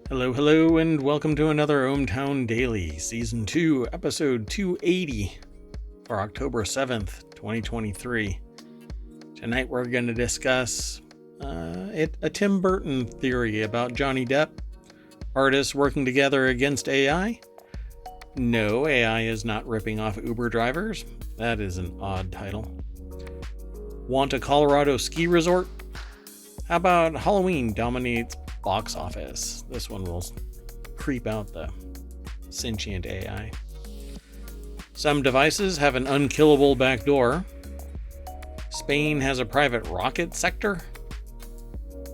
Hello, hello, and welcome to another ohmTown Daily, Season 2, Episode 280 for October 7th, 2023. Tonight we're going to discuss a Tim Burton theory about Johnny Depp, artists working together against AI. No, AI is not ripping off Uber drivers. That is an odd title. Want a Colorado ski resort? How about Halloween dominates box office? This one will creep out the sentient AI. Some devices have an unkillable backdoor. Spain has a private rocket sector.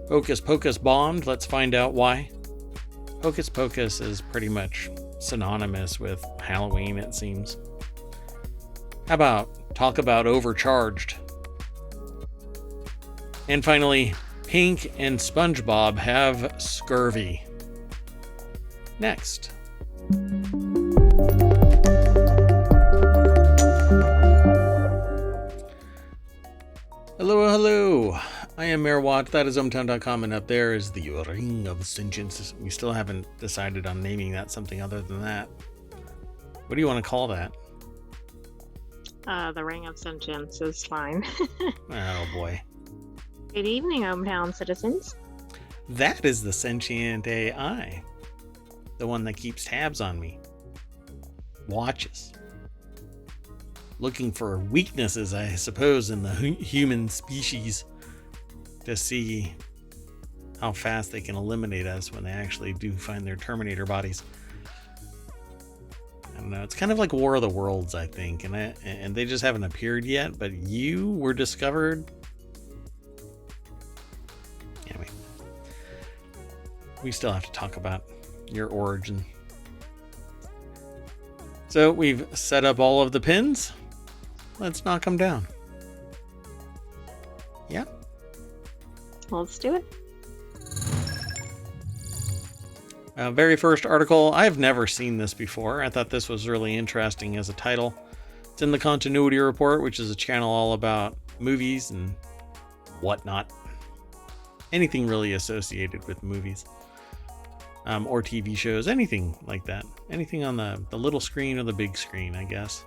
Hocus Pocus bombed. Let's find out why. Hocus Pocus is pretty much synonymous with Halloween, it seems. How about talk about Overcharged? And finally, Pink and Spongebob have scurvy. Next. Hello. I am Mayor Watt. That is ohmTown.com, and up there is the Ring of Sentience. We still haven't decided on naming that something other than that. What do you want to call that? The Ring of Sentience is fine. Oh boy. Good evening, ohmTown citizens. That is the sentient AI. The one that keeps tabs on me. Watches. Looking for weaknesses, I suppose, in the human species to see how fast they can eliminate us when they actually do find their Terminator bodies. I don't know. It's kind of like War of the Worlds, I think, and they just haven't appeared yet, but you were discovered. Anyway, we still have to talk about your origin. So we've set up all of the pins. Let's knock them down. Yeah? Let's do it. Very first article. I've never seen this before. I thought this was really interesting as a title. It's in the Continuity Report, which is a channel all about movies and whatnot. Anything really associated with movies. Or TV shows, anything like that. Anything on the little screen or the big screen, I guess.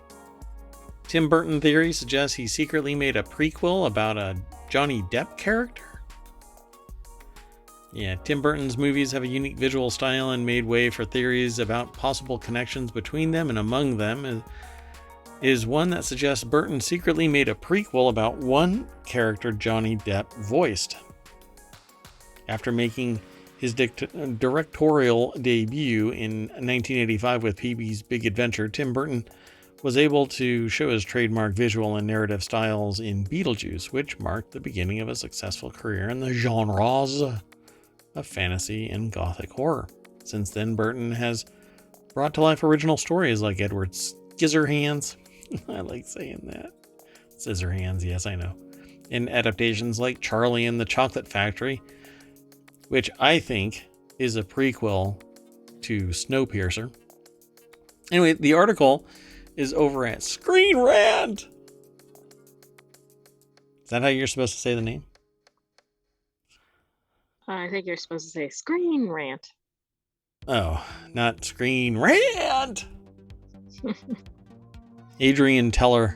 Tim Burton theory suggests he secretly made a prequel about a Johnny Depp character. Yeah, Tim Burton's movies have a unique visual style and made way for theories about possible connections between them, and among them is one that suggests Burton secretly made a prequel about one character Johnny Depp voiced. After making his directorial debut in 1985 with Pee-wee's Big Adventure, Tim Burton was able to show his trademark visual and narrative styles in Beetlejuice, which marked the beginning of a successful career in the genres of fantasy and gothic horror. Since then, Burton has brought to life original stories like Edward Scissorhands. I like saying that. Scissorhands, yes, I know. And adaptations like Charlie and the Chocolate Factory, which I think is a prequel to Snowpiercer. Anyway, the article is over at Screen Rant. Is that how you're supposed to say the name? I think you're supposed to say Screen Rant. Oh, not Screen Rant. Adrienne Taylor.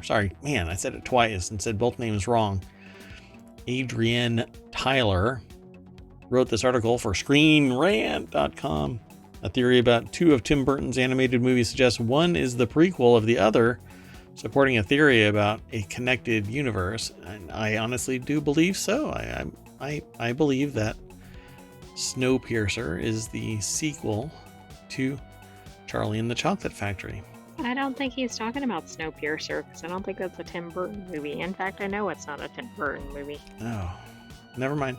Sorry, man, I said it twice and said both names wrong. Adrienne Tyler wrote this article for ScreenRant.com. A theory about two of Tim Burton's animated movies suggests one is the prequel of the other, supporting a theory about a connected universe. And I honestly do believe so. I believe that Snowpiercer is the sequel to Charlie and the Chocolate Factory. I don't think he's talking about Snowpiercer, because I don't think that's a Tim Burton movie. In fact, I know it's not a Tim Burton movie. Oh, never mind.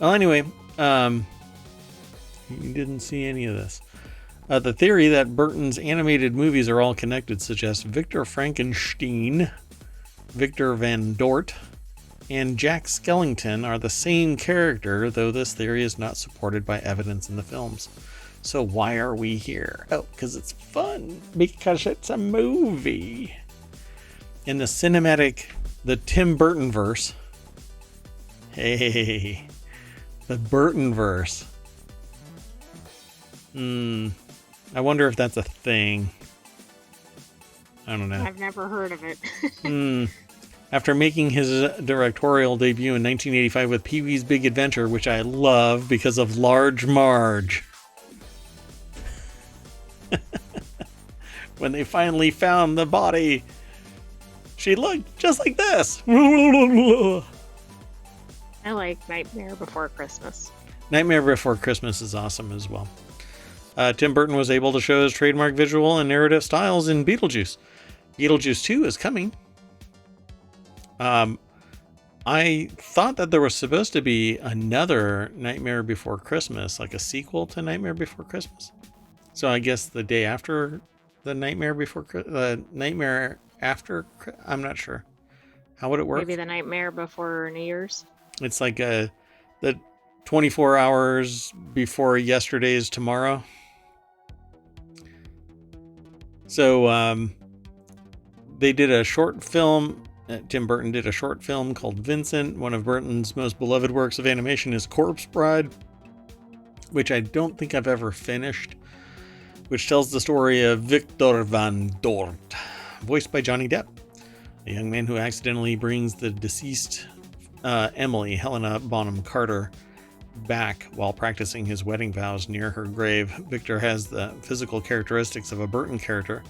Well, anyway, you didn't see any of this. The theory that Burton's animated movies are all connected suggests Victor Frankenstein, Victor Van Dort, and Jack Skellington are the same character, though this theory is not supported by evidence in the films. So why are we here? Oh, because it's fun. Because it's a movie. In the Tim Burton verse, hey, The Burton verse. I wonder if that's a thing. I don't know. I've never heard of it. After making his directorial debut in 1985 with Pee-wee's Big Adventure, which I love because of Large Marge. When they finally found the body, she looked just like this. I like Nightmare Before Christmas. Nightmare Before Christmas is awesome as well. Tim Burton was able to show his trademark visual and narrative styles in Beetlejuice. Beetlejuice 2 is coming. I thought that there was supposed to be another Nightmare Before Christmas, like a sequel to Nightmare Before Christmas. So I guess the day after the Nightmare After, I'm not sure. How would it work? Maybe the Nightmare Before New Year's. It's like the 24 hours before yesterday's tomorrow. So they did a short film. Tim Burton did a short film called Vincent. One of Burton's most beloved works of animation is Corpse Bride, which I don't think I've ever finished, which tells the story of Victor Van Dort, voiced by Johnny Depp, a young man who accidentally brings the deceased Emily, Helena Bonham Carter, back while practicing his wedding vows near her grave. Victor has the physical characteristics of a Burton character,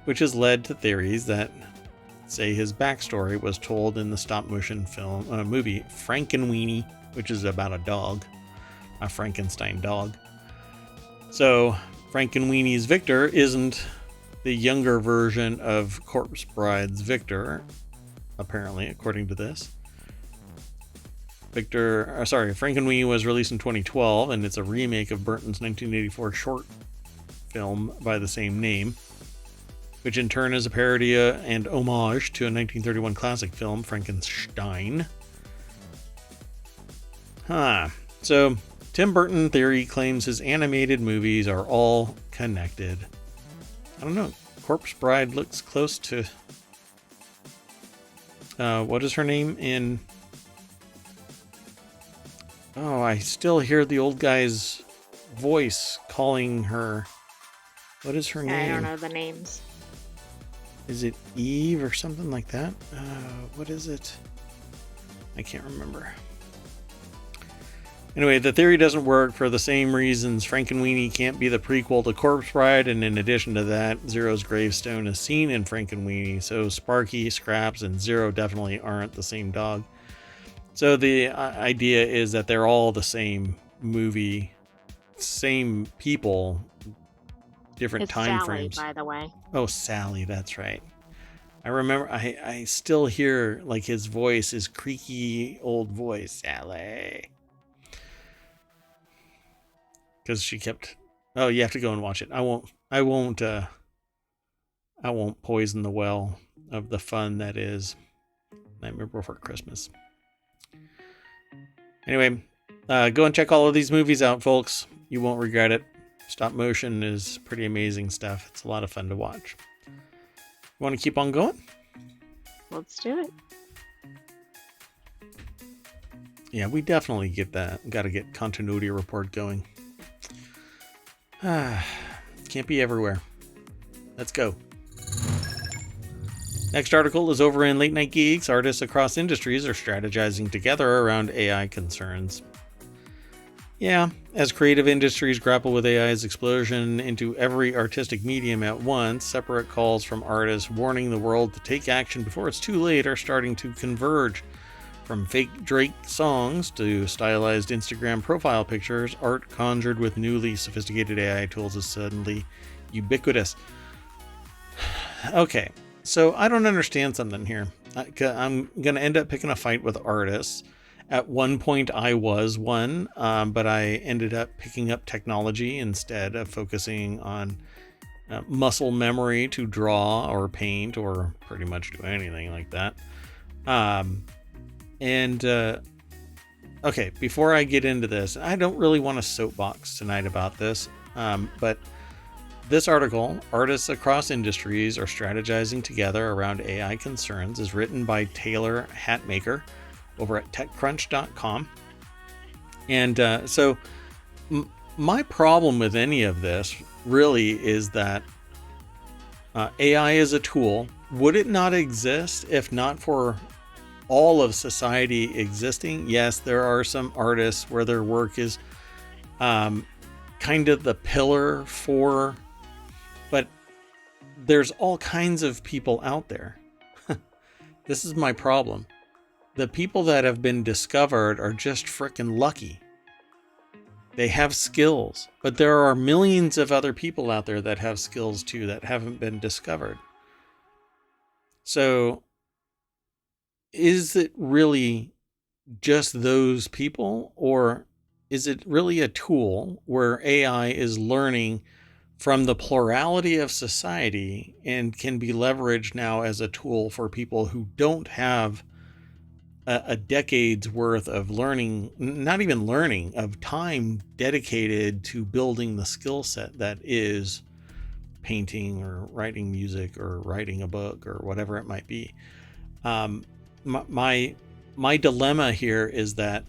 which has led to theories that say his backstory was told in the stop-motion movie Frankenweenie, which is about a dog, a Frankenstein dog. So Frankenweenie's Victor isn't the younger version of Corpse Bride's Victor, apparently, according to this. Frankenweenie was released in 2012, and it's a remake of Burton's 1984 short film by the same name, which in turn is a parody and homage to a 1931 classic film, Frankenstein. So Tim Burton theory claims his animated movies are all connected. I don't know. Corpse Bride looks close to... what is her name in... Oh, I still hear the old guy's voice calling her... What is her name? I don't know the names. Is it Eve or something like that? What is it? I can't remember. Anyway, the theory doesn't work for the same reasons Frankenweenie can't be the prequel to Corpse Bride, and in addition to that, Zero's gravestone is seen in Frankenweenie, so Sparky, Scraps, and Zero definitely aren't the same dog. So the idea is that they're all the same movie, same people, different time frames. By the way. Oh, Sally, that's right. I remember, I still hear like his voice, his creaky old voice, Sally. Because she kept, oh, you have to go and watch it. I won't poison the well of the fun that is Nightmare Before Christmas. Anyway, go and check all of these movies out, folks. You won't regret it. Stop motion is pretty amazing stuff. It's a lot of fun to watch. Want to keep on going? Let's do it. Yeah, we definitely get that. Got to get continuity report going. Can't be everywhere. Let's go. Next article is over in Late Night Geeks. Artists across industries are strategizing together around AI concerns. Yeah, as creative industries grapple with AI's explosion into every artistic medium at once, separate calls from artists warning the world to take action before it's too late are starting to converge. From fake Drake songs to stylized Instagram profile pictures, art conjured with newly sophisticated AI tools is suddenly ubiquitous. Okay, so I don't understand something here. I'm going to end up picking a fight with artists. At one point I was one, but I ended up picking up technology instead of focusing on muscle memory to draw or paint or pretty much do anything like that. Okay, before I get into this, I don't really want to soapbox tonight about this, but this article, Artists Across Industries Are Strategizing Together Around AI Concerns, is written by Taylor Hatmaker over at TechCrunch.com. And my problem with any of this really is that AI is a tool. Would it not exist if not for all of society existing? Yes, there are some artists where their work is kind of the pillar for, but there's all kinds of people out there. This is my problem. The people that have been discovered are just frickin' lucky. They have skills, but there are millions of other people out there that have skills too that haven't been discovered. So is it really just those people, or is it really a tool where AI is learning from the plurality of society and can be leveraged now as a tool for people who don't have a decade's worth of learning, not even learning, of time dedicated to building the skill set that is painting or writing music or writing a book or whatever it might be. My dilemma here is that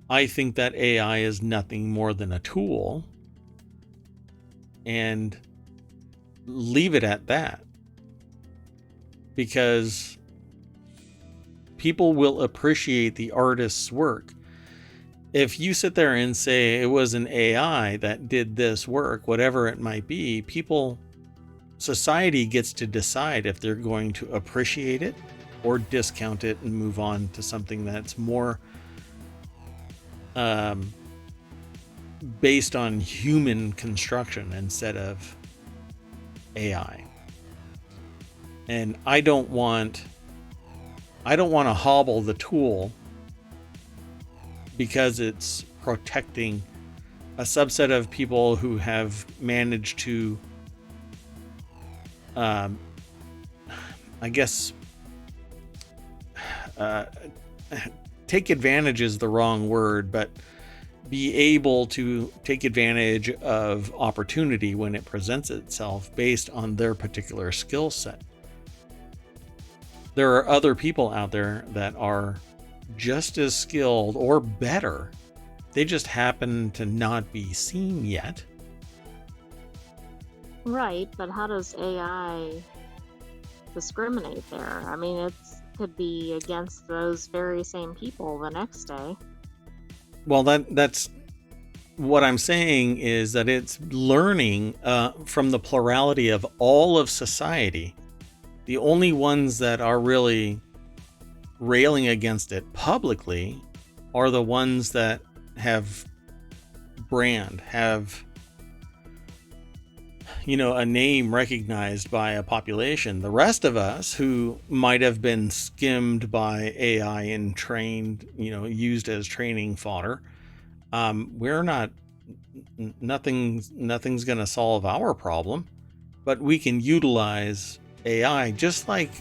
I think that AI is nothing more than a tool, and leave it at that, because people will appreciate the artist's work. If you sit there and say it was an AI that did this work, whatever it might be, society gets to decide if they're going to appreciate it or discount it and move on to something that's more based on human construction instead of AI. And I don't want to hobble the tool because it's protecting a subset of people who have managed to, I guess, take advantage is the wrong word, but be able to take advantage of opportunity when it presents itself based on their particular skill set. There are other people out there that are just as skilled or better. They just happen to not be seen yet. Right, but how does AI discriminate there? I mean, it could be against those very same people the next day. Well, that's what I'm saying, is that it's learning from the plurality of all of society. The only ones that are really railing against it publicly are the ones that have brand, have, a name recognized by a population. The rest of us who might have been skimmed by AI and trained, used as training fodder, we're not, nothing's going to solve our problem, but we can utilize AI, just like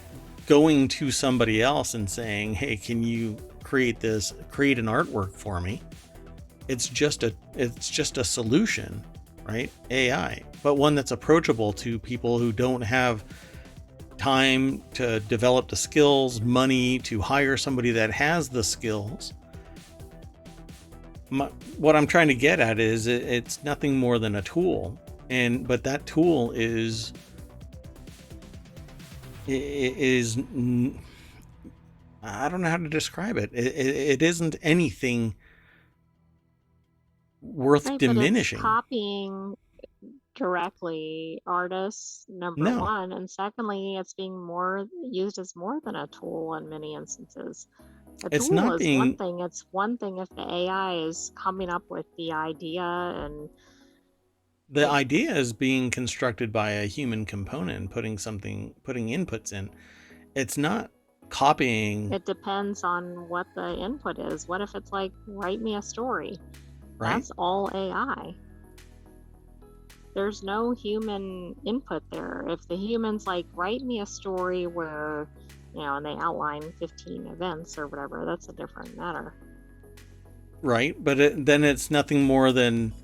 going to somebody else and saying, hey, can you create an artwork for me? It's just a solution, right? AI, but one that's approachable to people who don't have time to develop the skills, money to hire somebody that has the skills. What I'm trying to get at is it's nothing more than a tool, but that tool is I don't know how to describe it. It isn't anything worth diminishing. But it's copying directly artists, number one, and secondly, it's being used as more than a tool in many instances. It's one thing. It's one thing if the AI is coming up with the idea, and the idea is being constructed by a human component, putting inputs in. It's not copying. It depends on what the input is. What if it's like, write me a story? Right? That's all AI. There's no human input there. If the human's like, write me a story where, and they outline 15 events or whatever, that's a different matter. Right, but then it's nothing more than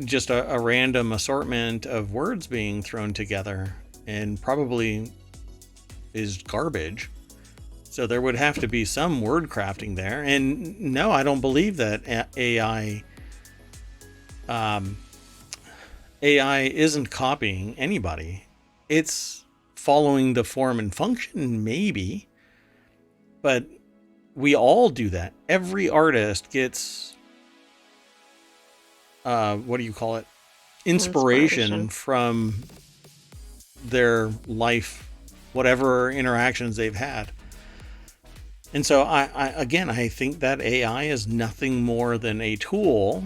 just a random assortment of words being thrown together, and probably is garbage. So there would have to be some word crafting there. And no, I don't believe that AI isn't copying anybody. It's following the form and function, maybe, but we all do that. Every artist gets, inspiration from their life, whatever interactions they've had. And so I think that AI is nothing more than a tool.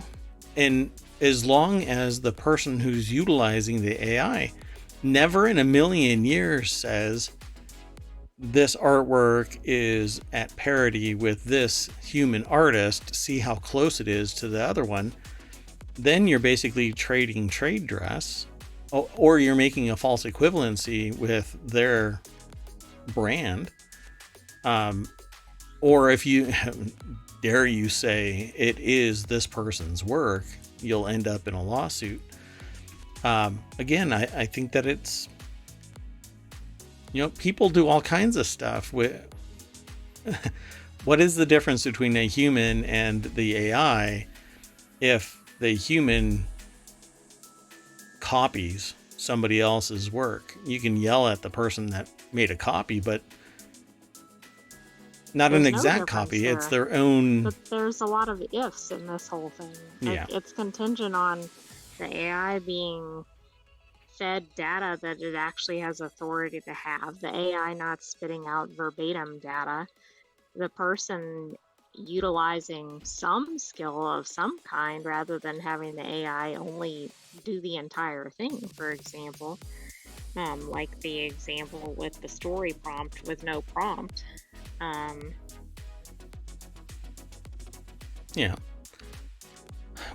And as long as the person who's utilizing the AI never in a million years says this artwork is at parity with this human artist, see how close it is to the other one, then you're basically trading trade dress, or you're making a false equivalency with their brand. Or if you dare you say it is this person's work, you'll end up in a lawsuit. Again, I think that it's, people do all kinds of stuff with. What is the difference between a human and the AI? If the human copies somebody else's work, you can yell at the person that made a copy, but not an exact copy. It's their own. But there's a lot of ifs in this whole thing. Yeah. It's contingent on the AI being fed data that it actually has authority to have. The AI not spitting out verbatim data. The person utilizing some skill of some kind rather than having the AI only do the entire thing, for example. Like the example with the story prompt with no prompt. Yeah.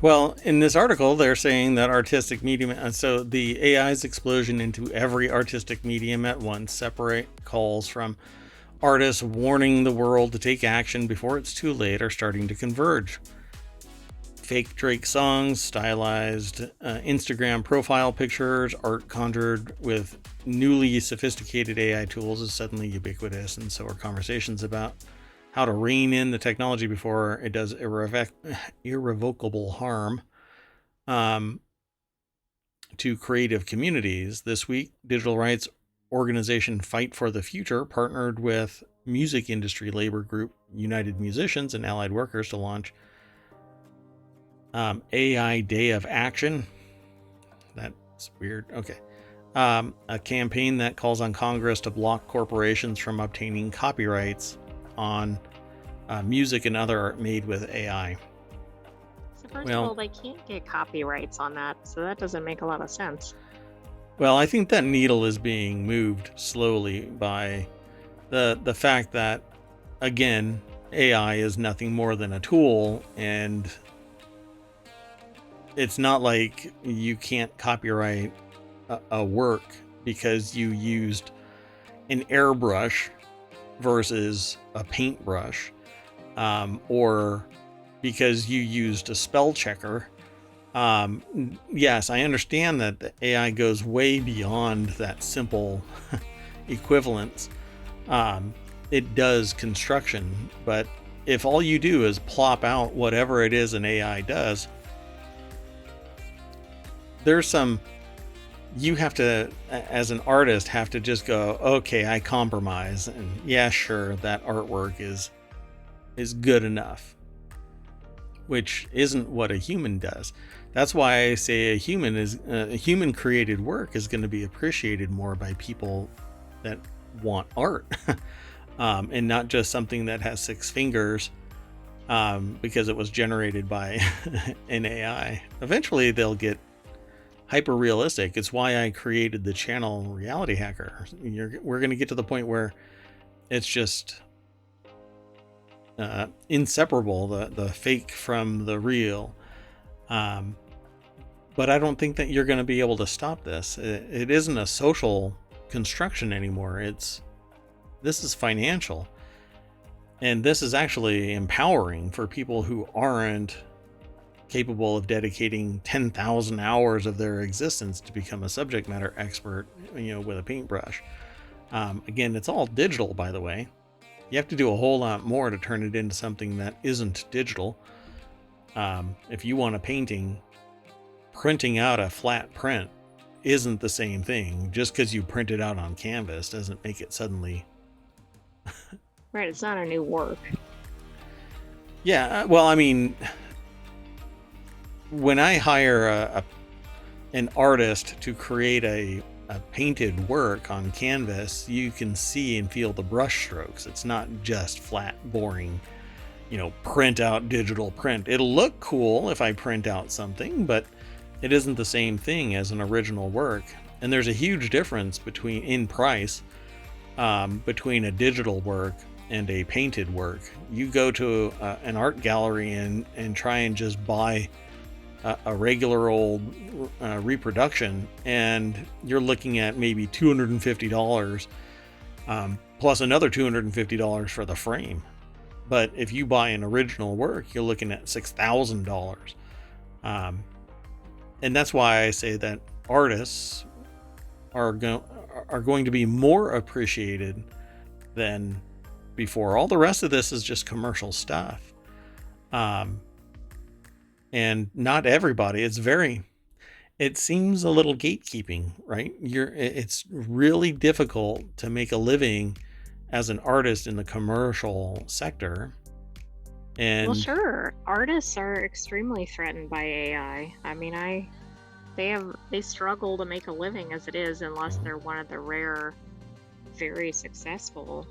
Well, in this article, they're saying that artistic medium, so the AI's explosion into every artistic medium at once separate calls from artists warning the world to take action before it's too late are starting to converge. Fake Drake songs, stylized Instagram profile pictures, art conjured with newly sophisticated AI tools is suddenly ubiquitous, and so are conversations about how to rein in the technology before it does irrevocable harm to creative communities. This week, digital rights organization Fight for the Future partnered with music industry labor group United Musicians and Allied Workers to launch AI Day of Action. That's weird. Okay. A campaign that calls on Congress to block corporations from obtaining copyrights on music and other art made with AI. So first of all, they can't get copyrights on that, so that doesn't make a lot of sense. Well, I think that needle is being moved slowly by the fact that, again, AI is nothing more than a tool, and it's not like you can't copyright a work because you used an airbrush versus a paintbrush, or because you used a spell checker. Yes, I understand that the AI goes way beyond that simple equivalence. It does construction, but if all you do is plop out whatever it is an AI does, there's some, you have to, as an artist, have to just go, okay, I compromise, and yeah, sure, that artwork is good enough, which isn't what a human does. That's why I say a human created work is going to be appreciated more by people that want art, and not just something that has 6 fingers because it was generated by an AI. Eventually they'll get hyper realistic. It's why I created the channel Reality Hacker. We're going to get to the point where it's just inseparable, the fake from the real. But I don't think that you're going to be able to stop this. It isn't a social construction anymore. This is financial, and this is actually empowering for people who aren't capable of dedicating 10,000 hours of their existence to become a subject matter expert, with a paintbrush. Again, it's all digital, by the way. You have to do a whole lot more to turn it into something that isn't digital. If you want a painting, printing out a flat print isn't the same thing. Just because you print it out on canvas doesn't make it suddenly... Right, it's not a new work. Yeah, well, I mean, when I hire an artist to create a painted work on canvas, you can see and feel the brush strokes. It's not just flat, boring, print out digital print. It'll look cool if I print out something, but it isn't the same thing as an original work. And there's a huge difference in price between a digital work and a painted work. You go to an art gallery and try and just buy a regular old reproduction, and you're looking at maybe $250 plus another $250 for the frame. But if you buy an original work, you're looking at $6,000. And that's why I say that artists are going to be more appreciated than before. All the rest of this is just commercial stuff. And not everybody. It seems a little gatekeeping, right? It's really difficult to make a living as an artist in the commercial sector. And well, sure, artists are extremely threatened by AI. I mean, they struggle to make a living as it is, unless they're one of the rare, very successful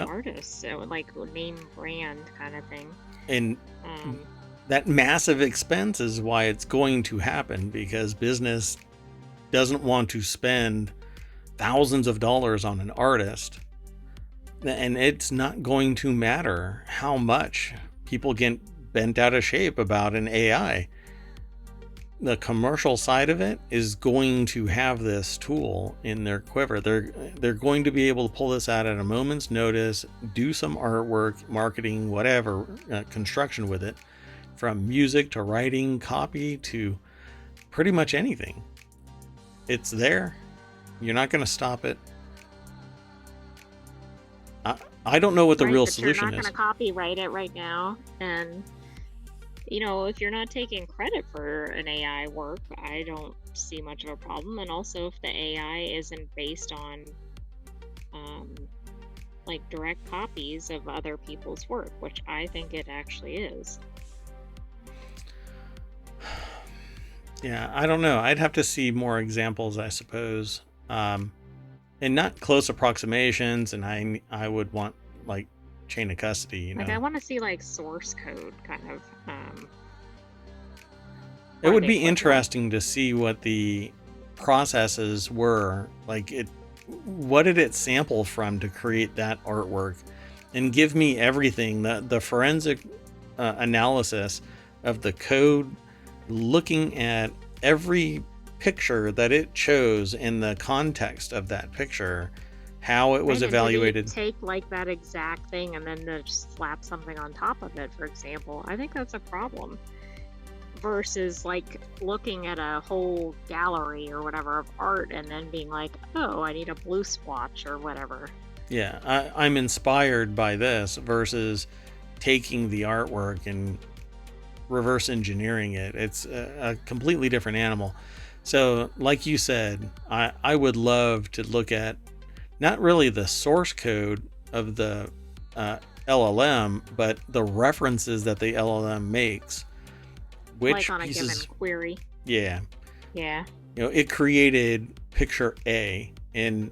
artists. So like name brand kind of thing. And that massive expense is why it's going to happen, because business doesn't want to spend thousands of dollars on an artist. And it's not going to matter how much people get bent out of shape about an AI. The commercial side of it is going to have this tool in their quiver. They're going to be able to pull this out at a moment's notice, do some artwork, marketing, whatever, construction with it, from music to writing, copy to pretty much anything. It's there. You're not going to stop it. I don't know what the real solution is. You're not going to copyright it right now. And, if you're not taking credit for an AI work, I don't see much of a problem. And also, if the AI isn't based on, direct copies of other people's work, which I think it actually is. Yeah, I don't know. I'd have to see more examples, I suppose. And not close approximations, and I would want chain of custody, I want to see source code kind of. It would be interesting to see what the processes were. What did it sample from to create that artwork? And give me everything, the forensic analysis of the code, looking at every picture that it chose in the context of that picture, how it was evaluated. Did it take that exact thing and then just slap something on top of it, for example? I think that's a problem. Versus looking at a whole gallery or whatever of art and then being oh, I need a blue splotch or whatever. Yeah, I'm inspired by this versus taking the artwork and reverse engineering it. It's a completely different animal. So like you said, I would love to look at not really the source code of the LLM, but the references that the LLM makes. Which on pieces, a given query. Yeah. Yeah. It created picture A, and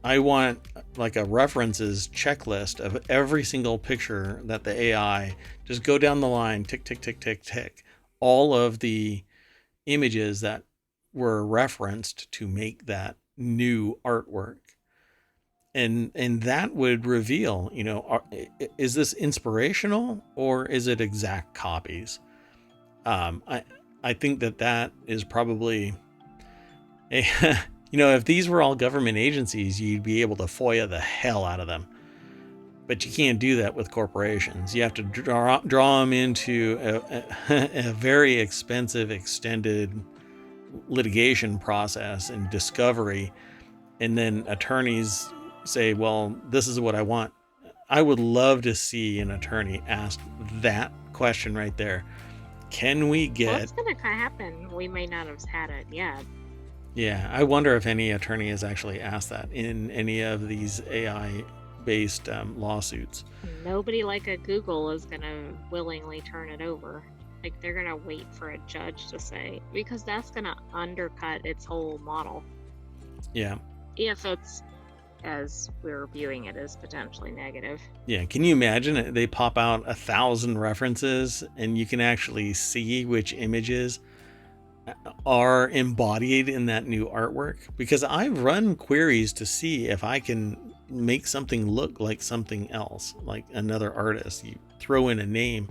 I want a references checklist of every single picture that the AI, just go down the line, tick, tick, tick, tick, tick, all of the images that were referenced to make that new artwork. And that would reveal, is this inspirational or is it exact copies? I think that is probably if these were all government agencies, you'd be able to FOIA the hell out of them. But you can't do that with corporations. You have to draw them into a very expensive, extended litigation process and discovery. And then attorneys say, well, this is what I want. I would love to see an attorney ask that question right there. Can we get... Well, it's going to happen. We may not have had it yet. Yeah, I wonder if any attorney has actually asked that in any of these AI-based lawsuits. Nobody like a Google is going to willingly turn it over. Like, they're going to wait for a judge to say, because that's going to undercut its whole model. Yeah. If it's, as we're viewing it, as potentially negative. Yeah, can you imagine it? They pop out 1,000 references and you can actually see which images are embodied in that new artwork? Because I've run queries to see if I can make something look like something else, like another artist. You throw in a name.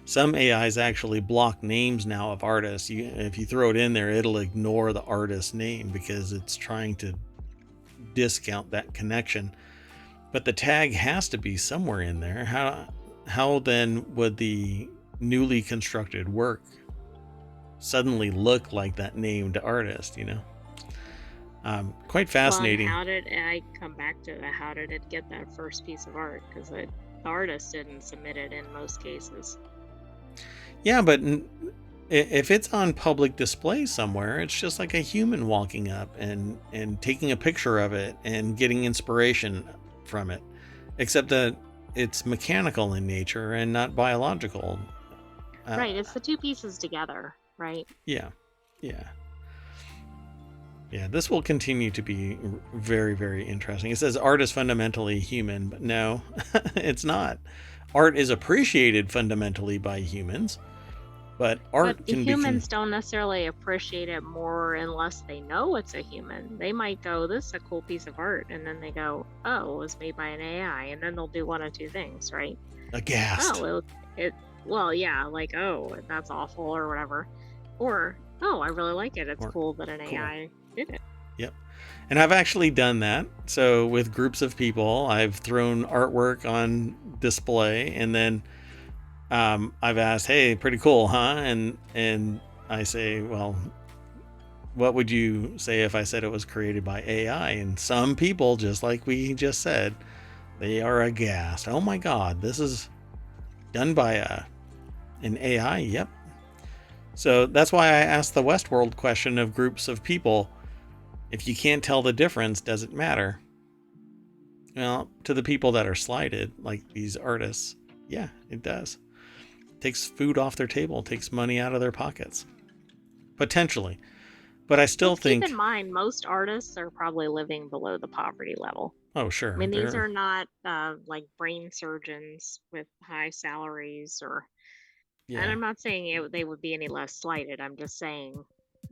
Some AIs actually block names now of artists. If you throw it in there, it'll ignore the artist's name because it's trying to discount that connection. But the tag has to be somewhere in there. How then would the newly constructed work suddenly look like that named artist, quite fascinating. Well, how did I come back to that? How did it get that first piece of art? Because the artist didn't submit it in most cases. Yeah, but if it's on public display somewhere, it's just like a human walking up and taking a picture of it and getting inspiration from it, except that it's mechanical in nature and not biological. Right, it's the two pieces together. Right. Yeah. This will continue to be very, very interesting. It says art is fundamentally human, but no, it's not. Art is appreciated fundamentally by humans, but art can be... Humans don't necessarily appreciate it more unless they know it's a human. They might go, this is a cool piece of art, and then they go, oh, it was made by an AI, and then they'll do one of two things, right? Aghast. Well, yeah, like, oh, that's awful or whatever. Or, oh, I really like it. It's cool that an AI did it. Yep. And I've actually done that. So with groups of people, I've thrown artwork on display and then I've asked, hey, pretty cool, huh? And I say, well, what would you say if I said it was created by AI? And some people, just like we just said, they are aghast. Oh my God, this is done by an AI? Yep. So that's why I asked the Westworld question of groups of people. If you can't tell the difference, does it matter? Well, to the people that are slighted, like these artists, yeah, it does. It takes food off their table, takes money out of their pockets. Potentially. But I still think... Keep in mind, most artists are probably living below the poverty level. Oh, sure. I mean, these are not like brain surgeons with high salaries or... Yeah. And I'm not saying they would be any less slighted. I'm just saying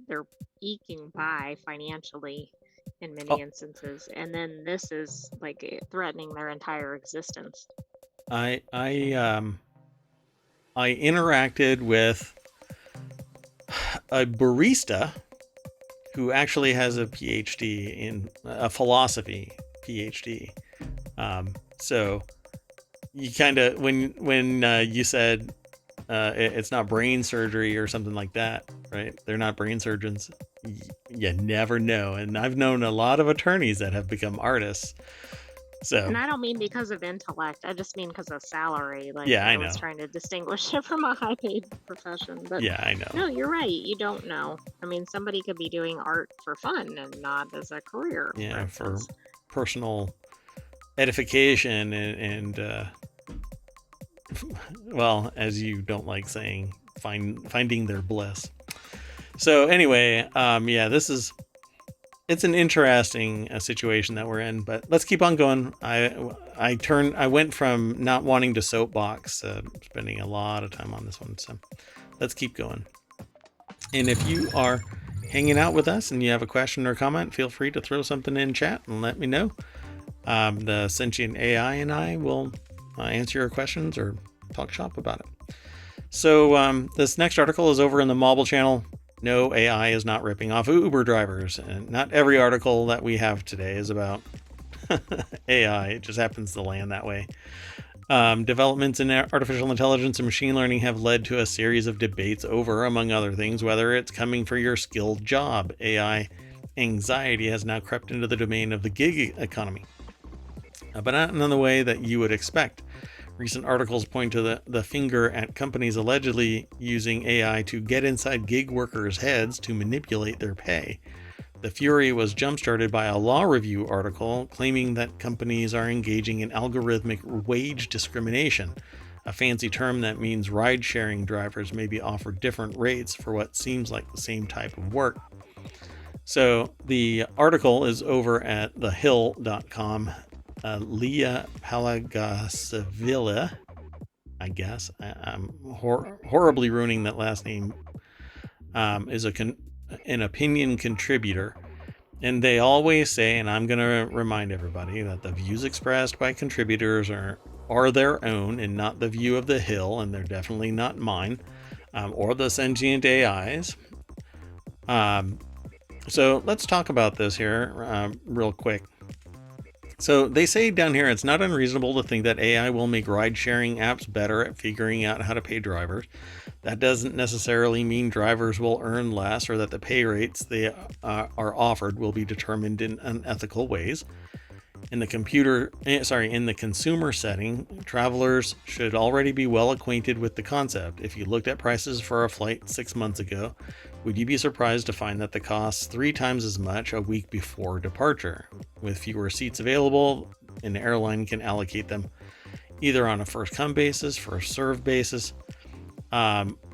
they're eking by financially in many instances. And then this is like threatening their entire existence. I interacted with a barista who actually has a PhD in a philosophy PhD. So you kind of, when you said, it's not brain surgery or something like that, right? They're not brain surgeons. You never know. And I've known a lot of attorneys that have become artists. So, and I don't mean because of intellect. I just mean because of salary. Like, yeah, I know. I was trying to distinguish it from a high-paid profession. But yeah, I know. No, you're right. You don't know. I mean, somebody could be doing art for fun and not as a career. Yeah, for personal edification and well, as you don't like saying, finding their bliss. So anyway, yeah, it's an interesting situation that we're in, but let's keep on going. I went from not wanting to soapbox, spending a lot of time on this one. So let's keep going. And if you are hanging out with us and you have a question or comment, feel free to throw something in chat and let me know. The sentient AI and I will answer your questions or talk shop about it. So this next article is over in the Mobile channel. No, AI is not ripping off Uber drivers, and not every article that we have today is about AI. It just happens to land that way. Developments in artificial intelligence and machine learning have led to a series of debates over, among other things, whether it's coming for your skilled job. AI anxiety has now crept into the domain of the gig economy. but not in the way that you would expect. Recent articles point to the finger at companies allegedly using AI to get inside gig workers' heads to manipulate their pay. The fury was jump-started by a law review article claiming that companies are engaging in algorithmic wage discrimination, a fancy term that means ride-sharing drivers may be offered different rates for what seems like the same type of work. So the article is over at thehill.com. Leah Palagasavilla, I guess, I'm horribly ruining that last name, is an opinion contributor. And they always say, and I'm going to remind everybody, that the views expressed by contributors are their own and not the view of the Hill, and they're definitely not mine, or the sentient AIs. So let's talk about this here real quick. So they say down here, it's not unreasonable to think that AI will make ride-sharing apps better at figuring out how to pay drivers. That doesn't necessarily mean drivers will earn less or that the pay rates they are offered will be determined in unethical ways. In the consumer setting, travelers should already be well acquainted with the concept. If you looked at prices for a flight 6 months ago, would you be surprised to find that the costs 3 times as much a week before departure? With fewer seats available, an airline can allocate them either on a first-come basis, first-served basis,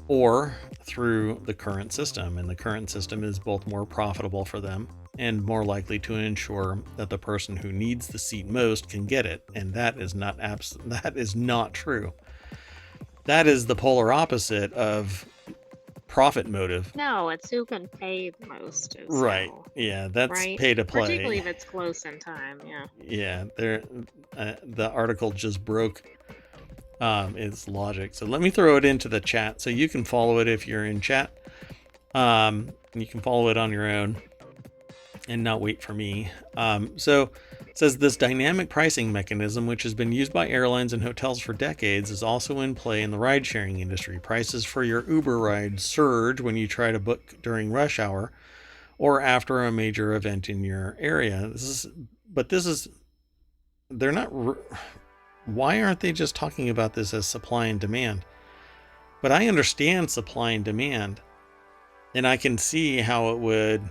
or through the current system. And the current system is both more profitable for them and more likely to ensure that the person who needs the seat most can get it. And that is not true. That is the polar opposite of profit motive. No, it's who can pay the most. Right. Yeah, that's right? Pay to play. Particularly if it's close in time. Yeah. Yeah. The article just broke its logic. So let me throw it into the chat so you can follow it if you're in chat. You can follow it on your own and not wait for me. So it says this dynamic pricing mechanism, which has been used by airlines and hotels for decades, is also in play in the ride-sharing industry. Prices for your Uber ride surge when you try to book during rush hour or after a major event in your area. Why aren't they just talking about this as supply and demand? But I understand supply and demand, and I can see how it would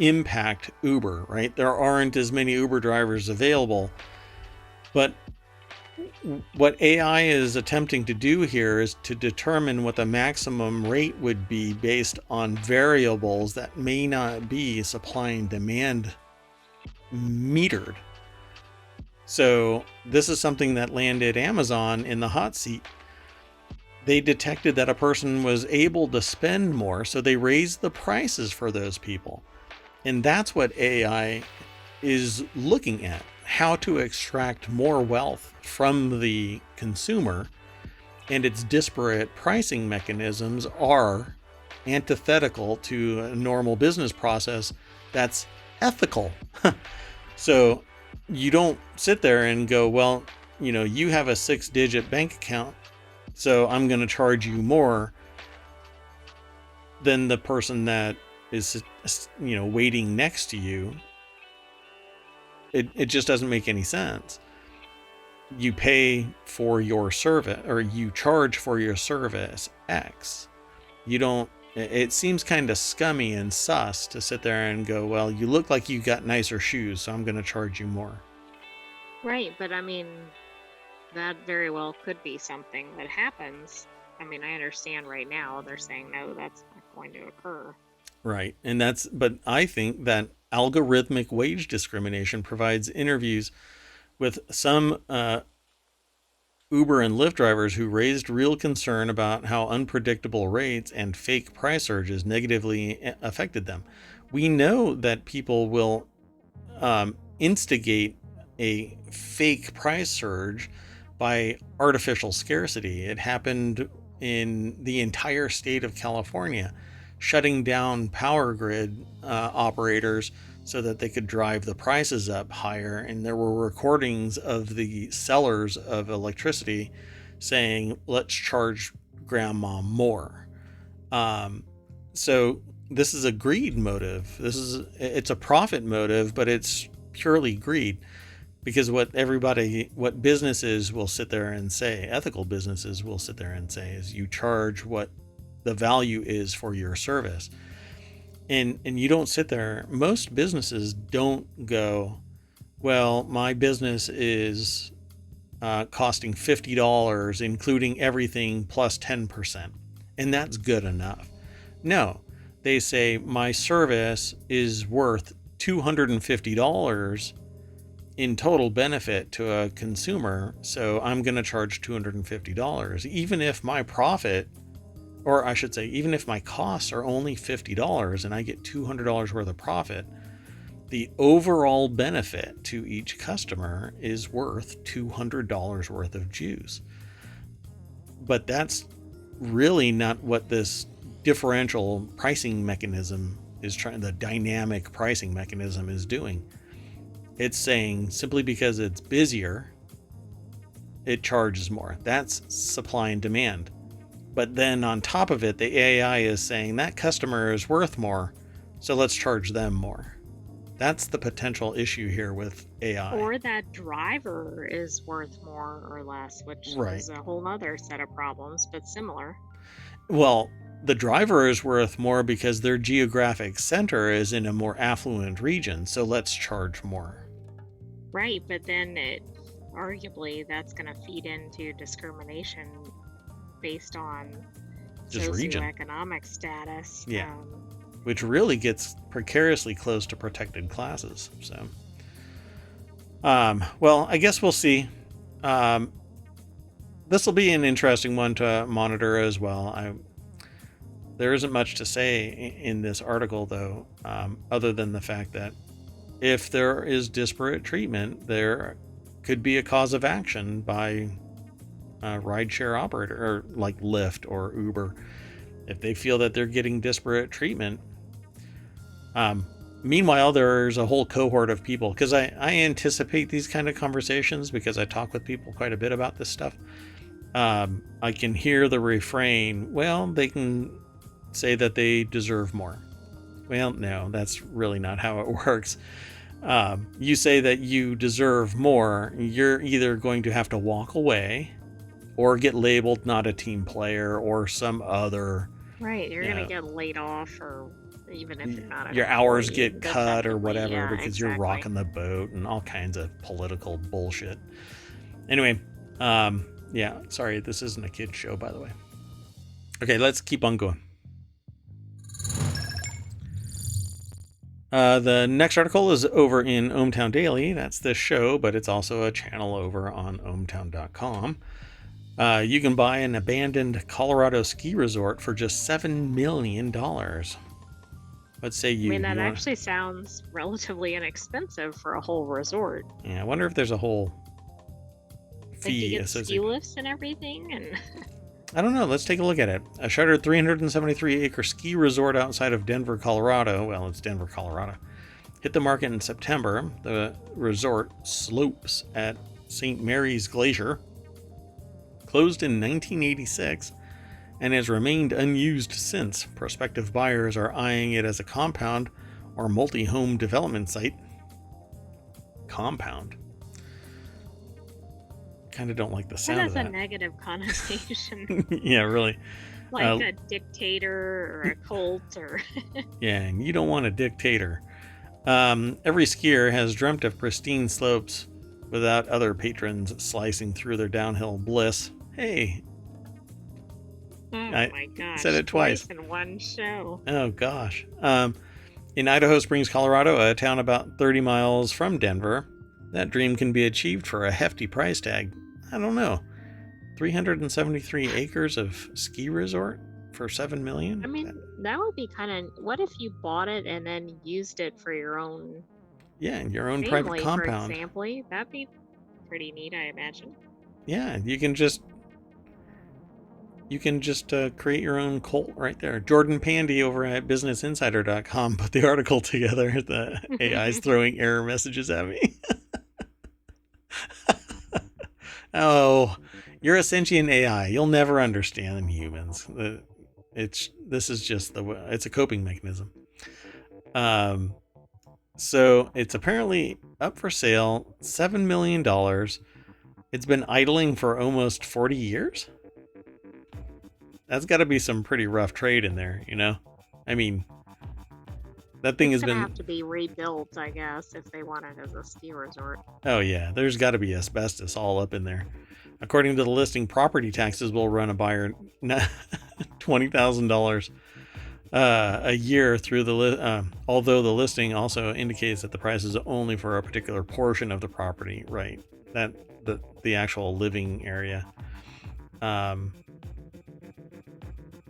impact Uber, right? There aren't as many Uber drivers available, but what AI is attempting to do here is to determine what the maximum rate would be based on variables that may not be supply and demand metered. So this is something that landed Amazon in the hot seat. They detected that a person was able to spend more, so they raised the prices for those people. And that's what AI is looking at, how to extract more wealth from the consumer, and its disparate pricing mechanisms are antithetical to a normal business process that's ethical. So you don't sit there and go, well, you have a 6-digit bank account, so I'm going to charge you more than the person that is, waiting next to you. It just doesn't make any sense. You pay for your service, or you charge for your service X. It seems kind of scummy and sus to sit there and go, well, you look like you got nicer shoes, so I'm going to charge you more. Right, but I mean, that very well could be something that happens. I mean, I understand right now they're saying, no, that's not going to occur. Right. But I think that algorithmic wage discrimination provides interviews with some Uber and Lyft drivers who raised real concern about how unpredictable rates and fake price surges negatively affected them. We know that people will instigate a fake price surge by artificial scarcity. It happened in the entire state of California, shutting down power grid operators so that they could drive the prices up higher. And there were recordings of the sellers of electricity saying, let's charge grandma more. So this is a greed motive. It's a profit motive, but it's purely greed. Because what businesses will sit there and say, ethical businesses will sit there and say, is you charge what the value is for your service. And you don't sit there. Most businesses don't go, well, my business is costing $50, including everything plus 10%. And that's good enough. No, they say my service is worth $250 in total benefit to a consumer. So I'm going to charge $250, even if my profit, or I should say, even if my costs are only $50 and I get $200 worth of profit, the overall benefit to each customer is worth $200 worth of juice. But that's really not what this differential pricing mechanism is trying, the dynamic pricing mechanism is doing. It's saying simply because it's busier, it charges more. That's supply and demand. But then on top of it, the AI is saying that customer is worth more, so let's charge them more. That's the potential issue here with AI. Or that driver is worth more or less, which is a whole other set of problems, but similar. Well, the driver is worth more because their geographic center is in a more affluent region, so let's charge more. Right, but then arguably that's going to feed into discrimination based on just socioeconomic status. Yeah. Which really gets precariously close to protected classes. So, well, I guess we'll see. This will be an interesting one to monitor as well. There isn't much to say in this article, though, other than the fact that if there is disparate treatment, there could be a cause of action by a rideshare operator, or like Lyft or Uber, if they feel that they're getting disparate treatment. Meanwhile, there's a whole cohort of people, because I anticipate these kind of conversations because I talk with people quite a bit about this stuff. I can hear the refrain, well, they can say that they deserve more. Well, no, that's really not how it works. You say that you deserve more, you're either going to have to walk away or get labeled not a team player or some other... Right, you're going to get laid off, or even if you're not... Your hours get cut or whatever because you're rocking the boat and all kinds of political bullshit. Anyway, yeah, sorry, this isn't a kid's show, by the way. Okay, let's keep on going. The next article is over in ohmTown Daily. That's this show, but it's also a channel over on ohmTown.com. You can buy an abandoned Colorado ski resort for just $7 million. Let's say you... I mean, that actually sounds relatively inexpensive for a whole resort. Yeah, I wonder if there's a whole fee associated. Ski lifts and everything, and... I don't know. Let's take a look at it. A shuttered 373-acre ski resort outside of Denver, Colorado. Well, it's Denver, Colorado. Hit the market in September. The resort slopes at St. Mary's Glacier. Closed in 1986 and has remained unused since. Prospective buyers are eyeing it as a compound or multi-home development site. Compound. Kind of don't like the sound of that. That has a negative connotation. Yeah, really. Like a dictator or a cult or... Yeah, and you don't want a dictator. Every skier has dreamt of pristine slopes without other patrons slicing through their downhill bliss. Hey. Oh my gosh. Said it twice. In one show. Oh gosh. In Idaho Springs, Colorado, a town about 30 miles from Denver, that dream can be achieved for a hefty price tag. I don't know. 373 acres of ski resort for $7 million? I mean, that would be kind of... What if you bought it and then used it for your own... Yeah, in your own private compound. For example, that'd be pretty neat, I imagine. Yeah, you can just create your own cult right there. Jordan Pandy over at BusinessInsider.com put the article together. The AI's throwing error messages at me. Oh, you're a sentient AI. You'll never understand humans. It's a coping mechanism. So it's apparently up for sale, $7 million. It's been idling for almost 40 years. That's got to be some pretty rough trade in there, you know? I mean, that thing has been... It's gonna have to be rebuilt, I guess, if they want it as a ski resort. Oh yeah, there's got to be asbestos all up in there. According to the listing, property taxes will run a buyer $20,000 a year through the although the listing also indicates that the price is only for a particular portion of the property, right? That the actual living area.